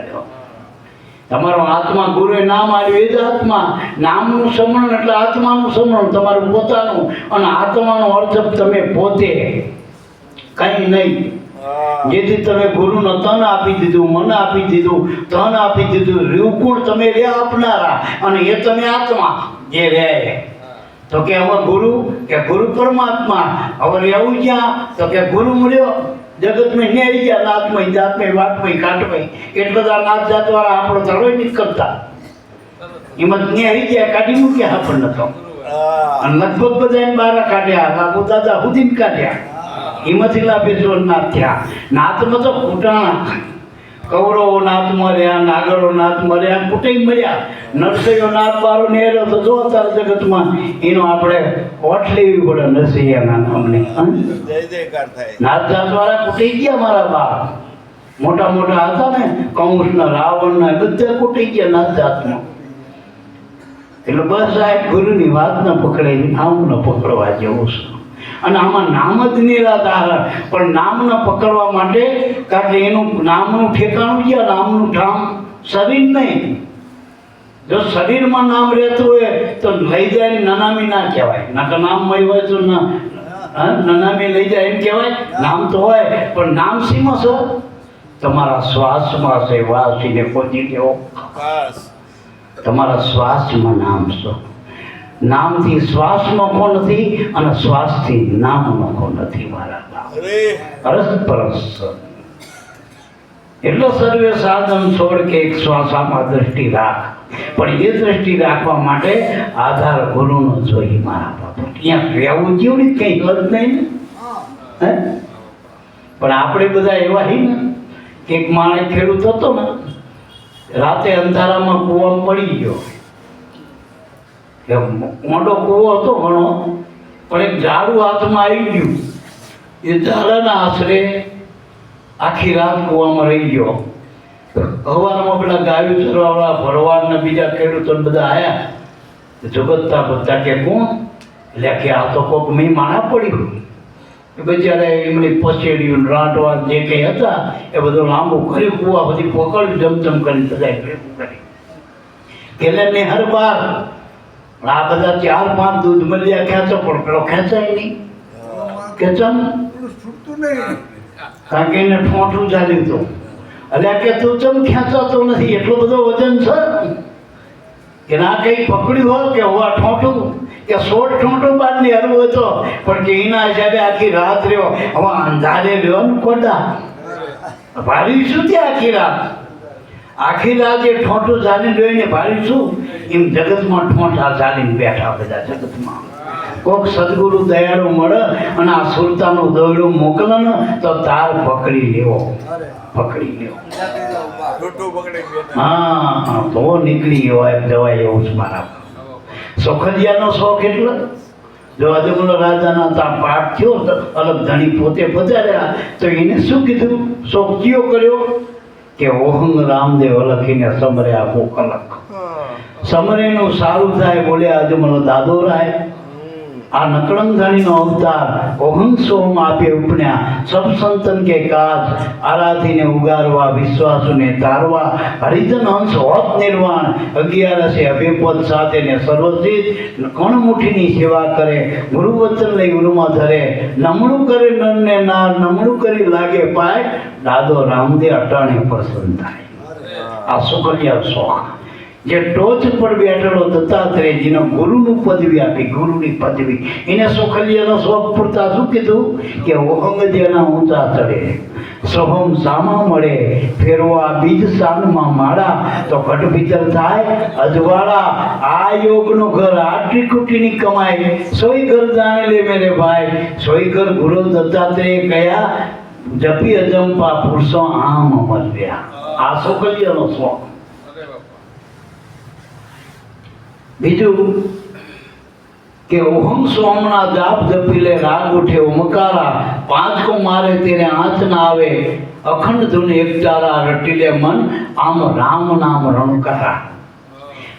તમારો આત્મા ગુરુએ નામ આવ્યું એ જ આત્મા. નામનું સમરણ એટલે આત્માનું સમરણ તમારું પોતાનું. અને આત્માનો અર્થ તમે પોતે, કઈ નહીં. હા. જેથી તમે ગુરુનો તન આપી દીધું, મન આપી દીધું, ધન આપી દીધું, રૂપગુણ તમે રહ્યા આપનારા, અને એ તમે આત્મા જે રહે. તો કે હવે ગુરુ, કે ગુરુ પરમાત્મા, હવે રહેવું ક્યાં? તો કે ગુરુ મળ્યો જગતમાં ન્યાય ગયા, નાથમય જાતમય વાતમય કાટમય. એટલે તો આ નાથ જાત વાળા આપણો ધડો નથી કરતા, એમાં ન્યાય ગયા, કાઢી મૂક્યા આપણને તો. હા. અને લગભગ બધાને બહાર કાઢ્યા, બાપુ દાદા સુધી કાઢ્યા. એમાંથી લાભેશ્વર નાથ થયા. નાથમાં તો કૂટાણા, કૌરવો નાથ મર્યા, નાગરો નાથ મર્યા, કુટુંબ મર્યા, નરસૈયો નાથ બારો નેર્યો. તો જો અત્યારે જગતમાં એનો આપણે ઓઠ લેવી પડે નરસૈયાના નામને. જય જયકાર થાય. નાથ જાત વાળા કુટી ગયા મારા બાપ. મોટા મોટા હતા ને, કંસના, રાવણના, બધા કુટી ગયા નાથ જાતમાં. એટલે બસ આ એક ગુરુની વાત ન પકડે, નામ ન પકડવા જેવું છે. અને આમાં નામ જ નિરાધાર, પણ નામ ન પકડવા માટે, કારણ કે એનું નામનું ઠેકાણું છે, નામનું ઠામ શરીર નહીં. જો શરીરમાં નામ રહેતું હોય તો લઈ જાય નનામી ના કહેવાય. ના તો નામ હોય તો નનામી લઈ જાય એમ કહેવાય. નામ તો હોય, પણ નામ શીમાં છે? તમારા શ્વાસમાં છે. વાસીને ખોજી લેવો, બસ. તમારા શ્વાસમાં નામ છે. નામથી શ્વાસ નોખો નથી, અને શ્વાસથી નામ નોખો નથી મારા બાપ. અરે અરસપરસ છે. એટલો સર્વે સાધન છોડ કે એક શ્વાસામાં દ્રષ્ટિ રાખ. પણ એ દ્રષ્ટિ રાખવા માટે આધાર ગુરુનો જોઈએ મારા બાપ. ત્યાં રહેવું જેવું કંઈ હદ નહીં ને. હે? પણ આપણે બધા એવા હી ને કે એક માણસ ખેડૂત હતો ને, રાતે અંધારામાં કૂવામાં પડી ગયો. મોટો કૂવો હતો ઘણો, પણ એક ઝાડું હાથમાં આવી ગયું. એ ઝાડાના આશરે આખી રાત કૂવામાં રહી ગયો. સવારમાં પેલા ગાયું ચરવાવાળા, ભરવાડ ને બીજા ખેડૂતો બધા આવ્યા. જગતતા બધા કે કોણ? એટલે કે આ તો કોક મેં માણા પડ્યું. એ બિચારે એમની પછેડ્યું, રાંટવા જે કંઈ હતા એ બધું લાંબુ કર્યું, કૂવા બધી પકડ્યું, જમજમ કરીને બધા ભેગું કરી. પેલે નેહર બાર આ બધા 4-5 દૂધ મળ્યા ખેંચો, પણ પેલો ખેંચાય નહીં. કે ચમ? કારણ કે એને ઠોંઠું ચાલ્યું હતું. એટલે કે તું ચમ ખેંચાતો નથી? એટલો બધો વજન છે કે ના કંઈ પકડ્યું હોય કે હોવા ઠોંઠું, કે 16 ઠોંઠું બારની હરવું હતો, પણ કે એના હિસાબે આખી રાત રહ્યો. હવે અંધારે રહ્યો ને કોડા ભારી શું ત્યાં આખી રાત? આખી રાત એ ઠોંઠું ચાલીને જોઈને ભારી શું? એમ જગતમાં ઠોંઠા ચાલીને બેઠા બધા જગતમાં. કોક સદગુરુ દયાળુ મળે અને આ સુરતાનું દોરડું મોકલે ને તો તાર પકડી લેવો, પકડી લેવો. ટોટો પકડી ગયા. હા, તો નીકળી ગયો એમ જવાય એવું છે મારા. સોખલિયાનો શોખ એટલે જો અજમલ રાજાના ત્યાં પાઠ થયો તો અલગ ધણી પોતે પધાર્યા તો એને શું કીધું? શોખ કયો કર્યો? કે ઓહંગ રામદેવ લખીને સમરે આપો કલક. સમરેનું સારું થાય બોલ્યા અજમલ દાદો રાય. આ નકળંગધણીનો અવતાર ઓહંગ સોમ આપે ઉપન્યા, સબ સંતન કે કાજ આરાધીને ઉગારવા, વિશ્વાસુને તારવા, હરિજન હંસ હોત નિર્વાણ, 11 અભિપદ સાથે ને સર્વસિદ્ધ કણ મુઠીની સેવા કરે, ગુરુ વચન લઈ ગુરુમાં ધરે, નમણું કરે નરને નાર, નમણું કરી લાગે પાય, દાદો રામદેવ અટાણે પ્રસન્ન થાય. આ સુકલ્યા શોખ જે ટોચ પર બેઠેલો દત્તાત્રેય જેનો ગુરુનું પદવી આપી, ગુરુની પદવી, એને સુખલિયાનો શોખ પૂરતા શું કીધું? કે ઓહંગ જેના ઊંચા ચડે, સોહમ સામા મળે, ફેરવા બીજ સાનમાં માળા, તો ઘટ ભીતર થાય અજવાળા. આ યોગનું ઘર આટલી કુટીની કમાય, સોય ઘર જાણે લે મેરે ભાઈ, સોય ઘર ગુરુ દત્તાત્રેય કયા, જપી અજંપા પુરુષો આમ અમર્યા. આ સુખલિયાનો શોખ. બીજું કે ઓહમ સોમના જાપ જપી લે, રાગ ઉઠે ઓમકારા, 5 કો મારે તેરે આંચ ના આવે, અખંડ ધૂન એક તારા, રટી લે મન આમ રામ નામ રણકારા.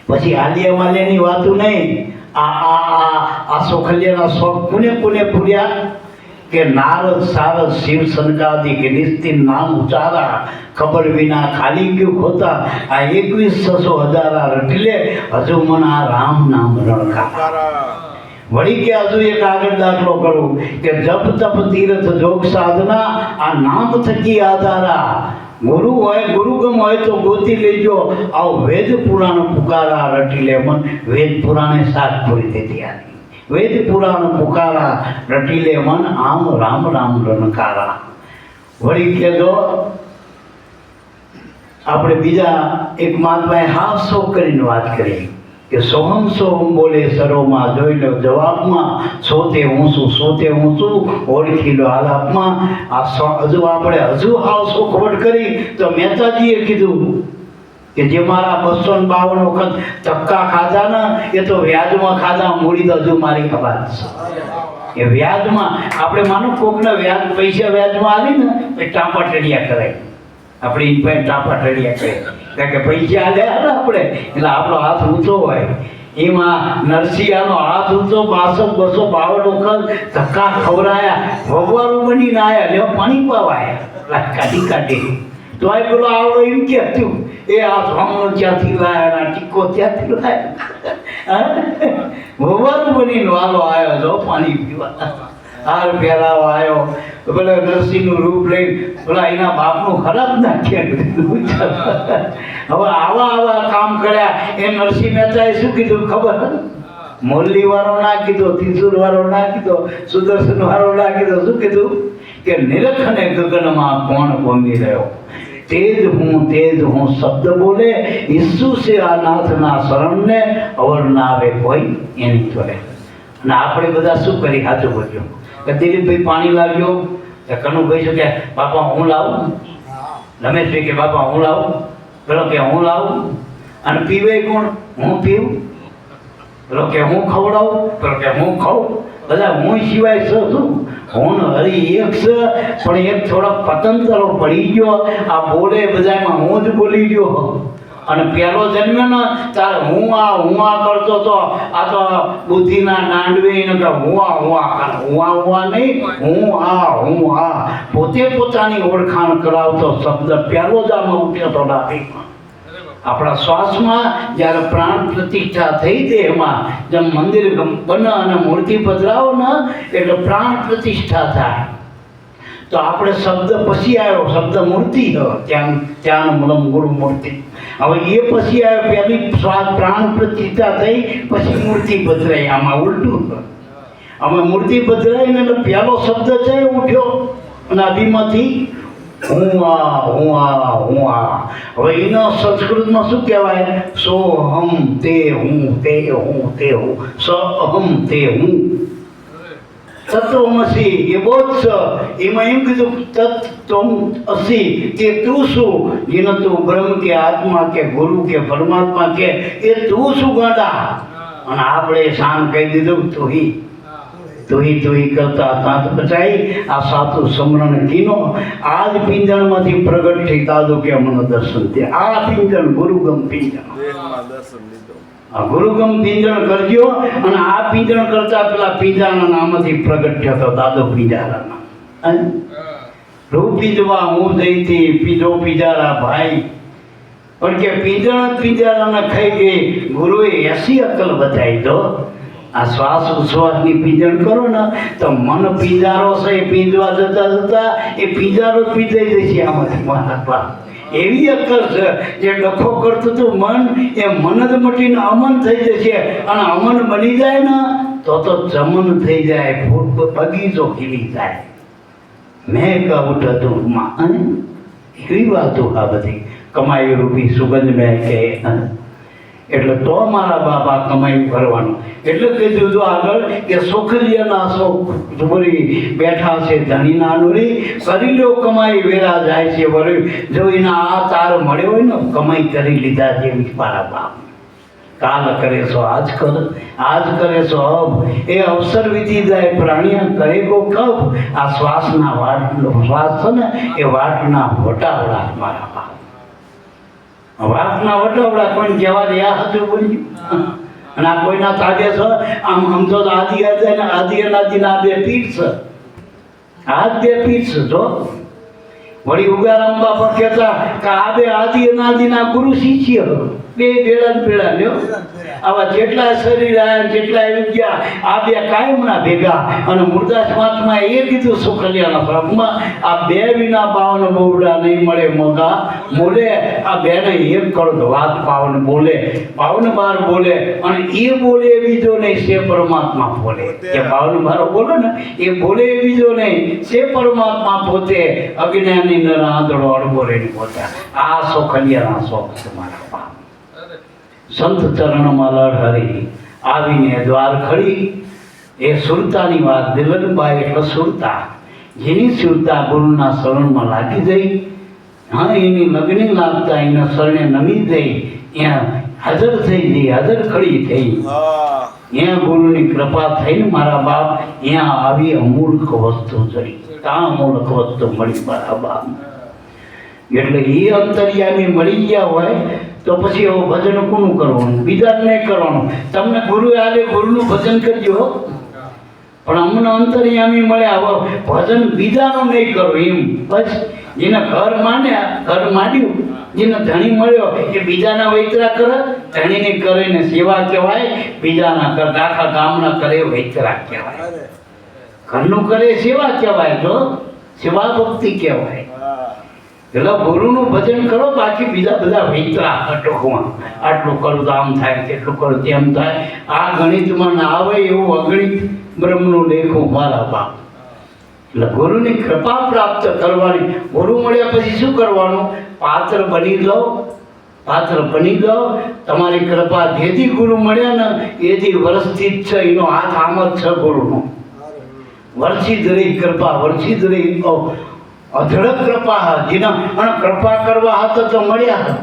પછી આલિયા વાલિયાની વાતું નહીં. આ સોખલિયાના શોખ પુને પૂર્યા કે નારદ સારદ શિવ સનકાદી કે નિસ્તિન નામ ઉચારા, ખબર વિના ખાલી ક્યું ખોતા, આ 21,600 હજારા રટી લે, હજુ મન આ રામ નામ રણકારા. વળી કે હજુ એક આગળ દાખલો કરું કે જપ તપ તીર્થ જોગ સાધના આ નામ થકી આધારા ગુરુ હોય ગુરુગમ હોય તો ગોતી લેજો આવો વેદ પુરાણ પુકારા રટી લે મન વેદ પુરાણે સાથ પૂરી દીધી આની વેદ પુરાણ પુકારા રટી લે મન આમ રામ રામ રણકારા વળી કહેજો આપણે બીજા એક મહાત્માએ હાફ સો કરીને વાત કરી કે સોહમ સોહમ બોલે સરોમાં જોઈ લો જવાબમાં સોતે હું છું ઓળખી લો આલાપમાં આ હજુ આપણે હાવ ખબર કરી તો મહેતાજીએ કીધું કે જે મારા 252 વખત ધક્કા ખાધા ને એ તો વ્યાજમાં ખાધા મૂડી તો હજુ મારી વાત છે એ વ્યાજમાં આપણે માનો કોકના વ્યાજ પૈસા વ્યાજમાં આવી ને એ ટાંપા ટડિયા કરાય આપણે ઈ પાસે ટાંપા ટડિયા કરે કારણ કે પૈસા આલ્યા ને આપણે એટલે આપણો હાથ ઊંચો હોય એમાં નરસિંહાનો હાથ ઊંચો 252 વખત ધક્કા ખવરાયા ભગવાન બનીને આયા લેવા પાણી પાવાયા કાઢી તો આ પેલો આવડો એમ કે હતું એ આ સામનો ક્યાંથી લાયા ટીકો ક્યાંથી લાયા ભગવાન બનીને વાલો આવ્યો જો પાણી પીવા હાર પહેરાવો આવ્યો પેલા નરસિંહનું રૂપ લઈ પેલા એના બાપનું ખરાબ નાખ્યા હવે આવા કામ કર્યા એ નરસિંહ મહેતાએ શું કીધું ખબર મોરલી વાળો ના કીધો ત્રિશુલ વાળો ના કીધો સુદર્શન વાળો ના કીધો શું કીધું કે નિરખને ગગનમાં કોણ ભંગી રહ્યો તેજ હું શબ્દ બોલે ઈસુ સે આ નાથના શરણને અવર ના આવે કોઈ એની જોડે અને આપણે બધા શું કરી સાચું બોલ્યો કે દિલીપભાઈ પાણી લાવ્યો કનુભાઈ શું કે બાપા હું લાવું રમેશભાઈ કે બાપા હું લાવું પેલો કે હું લાવું અને પીવે કોણ હું પીવું પેલો કે હું ખવડાવું પેલો કે હું ખાઉં બધા હું સિવાય શું હું હરી એક છે પણ એક થોડો પતંતરો પડી ગયો આ બોલે બધામાં હું જ બોલી ગયો અને પહેલો જન્મ્યો ને ત્યારે હું આ કરતો તો આ તો બુદ્ધિના નાંડવે ને કે હું આ નહીં હું આ પોતે પોતાની ઓળખાણ કરાવતો શબ્દ પહેલો જ આમાં ઉઠ્યો તો નાભીમાં આપણા શ્વાસમાં જ્યારે પ્રાણ પ્રતિષ્ઠા થઈ દેહમાં જેમ મંદિર બને અને મૂર્તિ પધરાવો ને એટલે પ્રાણ પ્રતિષ્ઠા થાય તો આપણે શબ્દ પછી આવ્યો શબ્દ મૂર્તિ ત્યાં મૂલમ ગુરુ મૂર્તિ હવે એ પછી આવ્યો પહેલી શ્વાસ પ્રાણ પ્રતિષ્ઠા થઈ પછી મૂર્તિ પધરાઈ આમાં ઉલટું અમે મૂર્તિ પધરાઈને એટલે પહેલો શબ્દ છે ઉઠ્યો અને અભિમાંથી હું આ હવે એનો સંસ્કૃતમાં શું કહેવાય સોહમ તે હું સહમ તે હું તત્વમસી એ બોધ છે એમાં એમ કીધું તત્વમ અસી તે તું શું જેને તું બ્રહ્મ કે આત્મા કે ગુરુ કે પરમાત્મા કે એ તું શું ગાંડા અને આપણે શાન કહી દીધું તુહી કરતા તાત બચાઈ આ સાતું સમરણ કીનો આજ પિંજણમાંથી પ્રગટ થઈ દાદો કે મને દર્શન તે આ પિંજણ ગુરુગમ પિંજણ દર્શન લીધો ગુરુગમ પિંજણ કરજો અને આ પિંજણ કરતા પેલા પિંજાના નામથી પ્રગટ થયો હતો દાદો પિંજારાના રૂપ પીજવા હું જઈતી પીજો પિંજારા ભાઈ પણ કે પિંજારાને ખાઈ ગઈ ગુરુએ 80 અક્કલ બતાવી દો આ શ્વાસ ઉશ્વાસની પીંજણ કરો ને તો મન પિંજારો છે એ પીંજવા જતા એ પિંજારો પીંજાઈ જશે આમાંથી મારા એવી અક્કલ છે જે ડખો કરતું હતું મન એ મન જ મટીને અમન થઈ જશે અને અમન બની જાય ને તો ચમન થઈ જાય બગીચો ખીલી જાય મેં કહું ટૂંકમાં એવી વાતો આ બધી કમાઈ રૂપી સુગંધ મેં કે એટલે તો મારા બાપા કમાઈ કરવાનું એટલે કીધું જો આગળ કે સુખલિયાના શોખ વળી બેઠા છે ધણીના નુરી કરી લો કમાઈ વેરા જાય છે વળી જો એના આ તાર મળ્યો હોય ને કમાઈ કરી લીધા જેવી મારા બાપ કાલ કરે છો આજ કરે છો અબ એ અવસર વીતી જાય પ્રાણીઓ કરે કો કબ આ શ્વાસના શ્વાસ છે ને એ વાટના વટાવડા મારા બાપ વાતના વટવડા કોઈ કહેવા રહ્યા હતું બોલ્યું અને આ કોઈના તાગે છે આમ સમજો તો આદિ અનાદિના બે પીઠ છે આ બે પીઠ છે જો વળી ઉગારામ બાપા કહેતા કે આ બે આદિ અનાદિના ગુરુ શિષ્ય બે ભેળા ને ભેળા લ્યો. આવા જેટલા શરીર આવ્યા જેટલા આવી ગયા આ બે કાયમના ભેગા. અને મુરદાસ મહાત્માએ એ કીધું સુખલિયાના પ્રભુમાં આ બે વિના પાવન બોવડા નહીં મળે મગા બોલે. આ બેને એક કરો તો વાત પાવન બોલે, પાવન બાર બોલે. અને એ બોલે એ બીજો નહીં, સે પરમાત્મા બોલે. કે પાવન બારો બોલે ને એ બોલે એ બીજો નહીં, સે પરમાત્મા પોતે. અજ્ઞાની નર આંધળો અડબો રહીને પોતે. આ સુખલિયાના શોખ છે મારા બાપ. સંત ચરણમાં લડહરી આવીને દ્વાર ખડી. એ સુરતાની વાત, દિલનબાઈ એટલે સુરતા. જેની સુરતા ગુરુના શરણમાં લાગી ગઈ, હા એની લગ્ન લાગતા એના શરણે નમી ગઈ, ત્યાં હાજર થઈ ગઈ, હાજર ખડી થઈ. હા ત્યાં ગુરુની કૃપા થઈને મારા બાપ ત્યાં આવી અમૂલ્ક વસ્તુ જડી. ત્યાં અમૂલ્ક વસ્તુ મળી મારા બાપ. એટલે એ અંતર્યામી મળી ગયા હોય તો પછી એવું ભજન કોનું કરવાનું? બીજાને નહીં કરવાનું. તમને ગુરુ આવે ગુરુનું ભજન કરજો, પણ અમને અંતર્યામી મળ્યા હવે ભજન બીજાનું નહીં કરો એમ. બસ જેને ઘર માંડ્યા ઘર માંડ્યું, જેને ધણી મળ્યો એ બીજાના વૈતરા કરે, ધણીને કરે ને સેવા કહેવાય. બીજાના કરે આખા ગામના કરે વૈતરા કહેવાય. ઘરનું કરે સેવા કહેવાય, જો સેવા ભક્તિ કહેવાય. એટલે ગુરુનું ભજન કરો, બાકી બીજા બધા વૈતરા અટકવા. આટલું કરું તો આમ થાય, તેટલું કરું તેમ થાય. આ ગણિતમાં ના આવે એવું અગણિત બ્રહ્મનું લેખું મારા બાપ. એટલે ગુરુની કૃપા પ્રાપ્ત કરવાની. ગુરુ મળ્યા પછી શું કરવાનું? પાત્ર બની જાઓ, પાત્ર બની જાઓ. તમારી કૃપા જેથી ગુરુ મળ્યા ને એથી વર્ષથી જ છે. એનો હાથ આમ જ છે ગુરુનો. વર્ષી જ રહી કૃપા, વર્ષી જ રહી અઢળક કૃપા. જેના અને કૃપા કરવા હાથ તો મળ્યા,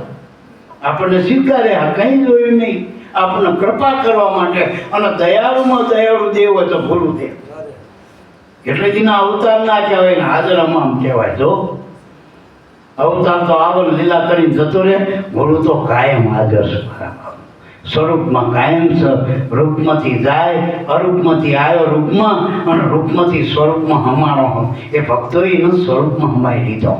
આપણને સ્વીકાર્યા, કંઈ જોયું નહીં. આપણને કૃપા કરવા માટે. અને દયાળુમાં દયાળુ દેવ હોય તો ગુરુદેવ. એટલે જેના અવતાર ના કહેવાય ને હાજર અમામ કહેવાય. જો અવતાર તો આવન લીલા કરીને જતો રહે, ગુરુ તો કાયમ હાજર છે. સ્વરૂપમાં કાયમ છે. રૂપમાંથી જાય, અરૂપમાંથી આવ્યો રૂપમાં, અને રૂપમાંથી સ્વરૂપમાં હમાણો. એ ભક્તોએ એનો સ્વરૂપમાં હમાઈ લીધો.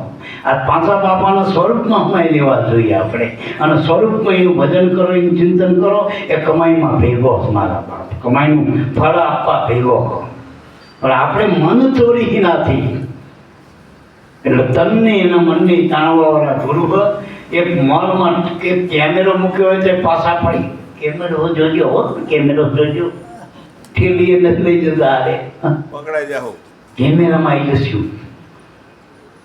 આ પાંચા બાપાના સ્વરૂપમાં હમાઈ લેવા જોઈએ આપણે. અને સ્વરૂપમાં એનું ભજન કરો, એનું ચિંતન કરો. એ કમાઈમાં ભેગો મારા બાપ, કમાઈનું ફળ આપવા ભેગો. પણ આપણે મન ચોરી નાથી. એટલે તનની અને મનની તાણવાવાળા ગુરુ એક મોલમાં એક કેમેરો મૂક્યો હોય તો પાછા પડી. કેમેરો જોજો હો, કેમેરો જોજો. ઠેલીએ નથી લઈ જતા. અરે પકડાઈ જાઓ. કેમેરામાં આવી જશું.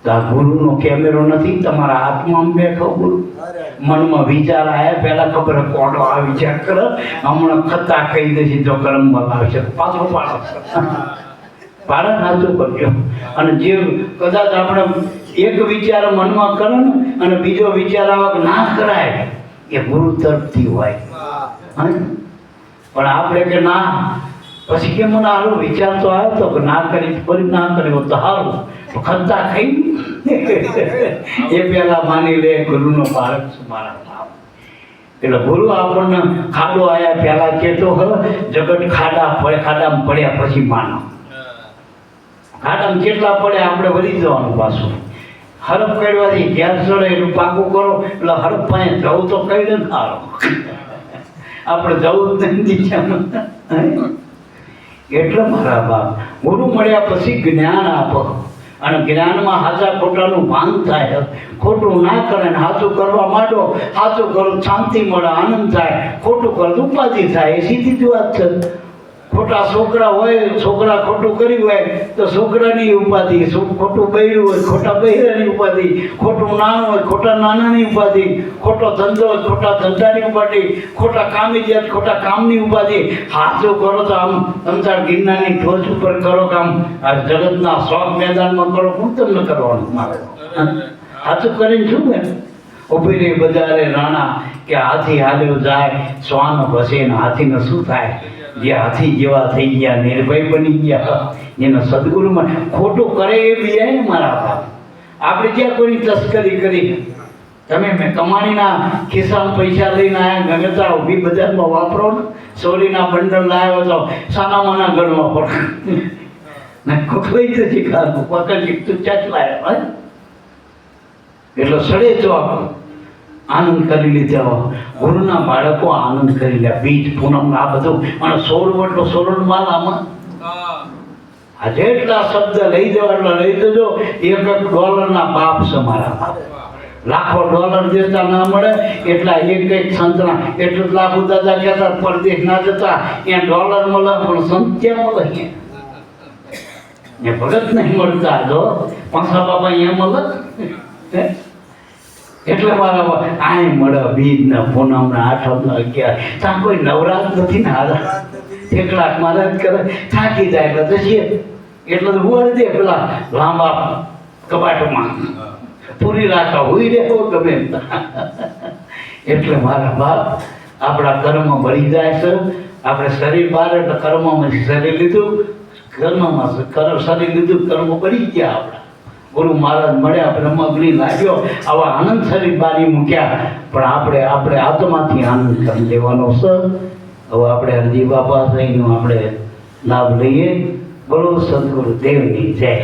તો આ ગુરુનો કેમેરો નથી, તમારા હાથમાં બેઠો ગુરુ. મનમાં વિચાર આવ્યા, પહેલા ખબર કોડો આ વિચાર કરે, હમણાં ખતા કહી દેશે તો કર્મમાં આવશે, પાછો પાડો પાડે સાચું કરજો. અને જે કદાચ આપણે એક વિચાર મનમાં કરે ને અને બીજો વિચાર આવા ના કરાય, એ ગુરુ તરફથી હોય. પણ આપણે કે ના, પછી કે મને સારો વિચાર તો આવ્યો તો કે ના કરી, ફરી ના કર્યો તો સારું, ખતા ખાઈ એ પહેલા માની લે ગુરુનો બાળક છું મારા બાપ. એટલે ગુરુ આપણને ખાડો આવ્યા પહેલા કહેતો હવે જગત ખાડામાં પડ્યા પછી માનો. ખાડામાં કેટલા પડે આપણે વળી જવાનું પાછું. હરફ કાઢવાથી ઘેર ચડે એટલું પાકું કરો. એટલે હરફ પાસે જવું તો કઈ ને સારો, આપણે જવું જ નહીં દિશામાં. એટલે મારા બાપ ગુરુ મળ્યા પછી જ્ઞાન આપો. અને જ્ઞાનમાં સાચા ખોટાનું ભાન થાય. ખોટું ના કરે ને સાચું કરવા માંડો, સાચું કરો શાંતિ મળે, આનંદ થાય. ખોટું કરો ઉપાધિ થાય. એ સીધી જ વાત છે. ખોટા છોકરા હોય, છોકરા ખોટું કર્યું હોય તો છોકરાની ઉપાધિ, ખોટું બૈરું હોય ખોટા બૈરાની ઉપાધિ, ખોટું નાનું હોય ખોટા નાનાની ઉપાધિ, ખોટો ધંધો હોય ખોટા ધંધાની ઉપાધિ, ખોટા કામી જાય ખોટા કામની ઉપાધિ. સાચું કરો તો આમ સંસાર ગિરનારની ટોચ ઉપર કરો, કામ આ જગતના શોખ મેદાનમાં કરો. શું તમને કરવાનું? મારે સાચું કરીને શું ને ઉભી રહી બજારે રાણા કે હાથી હાલ્યો જાય, શ્વાન ભસે ને હાથીને શું થાય? જે હાથી જેવા થઈ ગયા, નિર્ભય બની ગયા, જેને સદગુરુમાં ખોટું કરે એ બીજાય ને મારા બાપ. આપણે જ્યાં કોઈની તસ્કરી કરી, તમે મેં કમાણીના ખિસ્સામાં પૈસા લઈને આવ્યા, ગમે ત્યાં ઊભી બજારમાં વાપરો ને, સોરીના બંડલ લાવ્યો તો સાનામાના ગણવા પડે ને, ખોખવાઈ જશે ખાતું પકડી તું ચાચ લાવ્યો. એટલે સડે તો આનંદ કરી લીધો. ગુરુના બાળકો આનંદ કરી લે. બીજ પૂનમ આ બધું અને 16 વટલો 16 માલ આમાં આ જેટલા શબ્દ લઈ જાઓ એટલે લઈ જજો. $1 બાપ છે મારા બાપ. લાખો ડોલર દેતા ના મળે એટલા એક સંતના એટલે લાખો દાદા કહેતા પરદેશ ના જતા ત્યાં ડોલર મળે પણ સંત ક્યાં મળે એ ભગત નહીં મળતા જો પાંસા બાબા અહીંયા મળે હે? એટલે મારા આય મળે બીજ ને પૂનમ ને આઠમ ને 11 ત્યાં કોઈ નવરાત નથી ને હારા એકલાક મહારાજ કરે થાકી જાય એટલે જઈએ એટલે તો હુવાડી દે પેલા લાંબા કબાટમાં પૂરી રાખા હોય દેવો ગમે એટલે મારા બાપ આપણા કર્મ બળી જાય છે. આપણે શરીર બહાર એટલે કર્મમાં શરીર લીધું કર્મમાં શરીર લીધું કર્મ બળી ગયા આપણા. ગુરુ મહારાજ મળ્યા બ્રહ્મગ્નિ લાગ્યો આવા આનંદ શરીર બારી મૂક્યા પણ આપણે આત્માથી આનંદ કરી લેવાનો છે. હવે આપણે હરજી બાપા થઈનો આપણે લાભ લઈએ. બોલો સદગુરુ દેવની જય.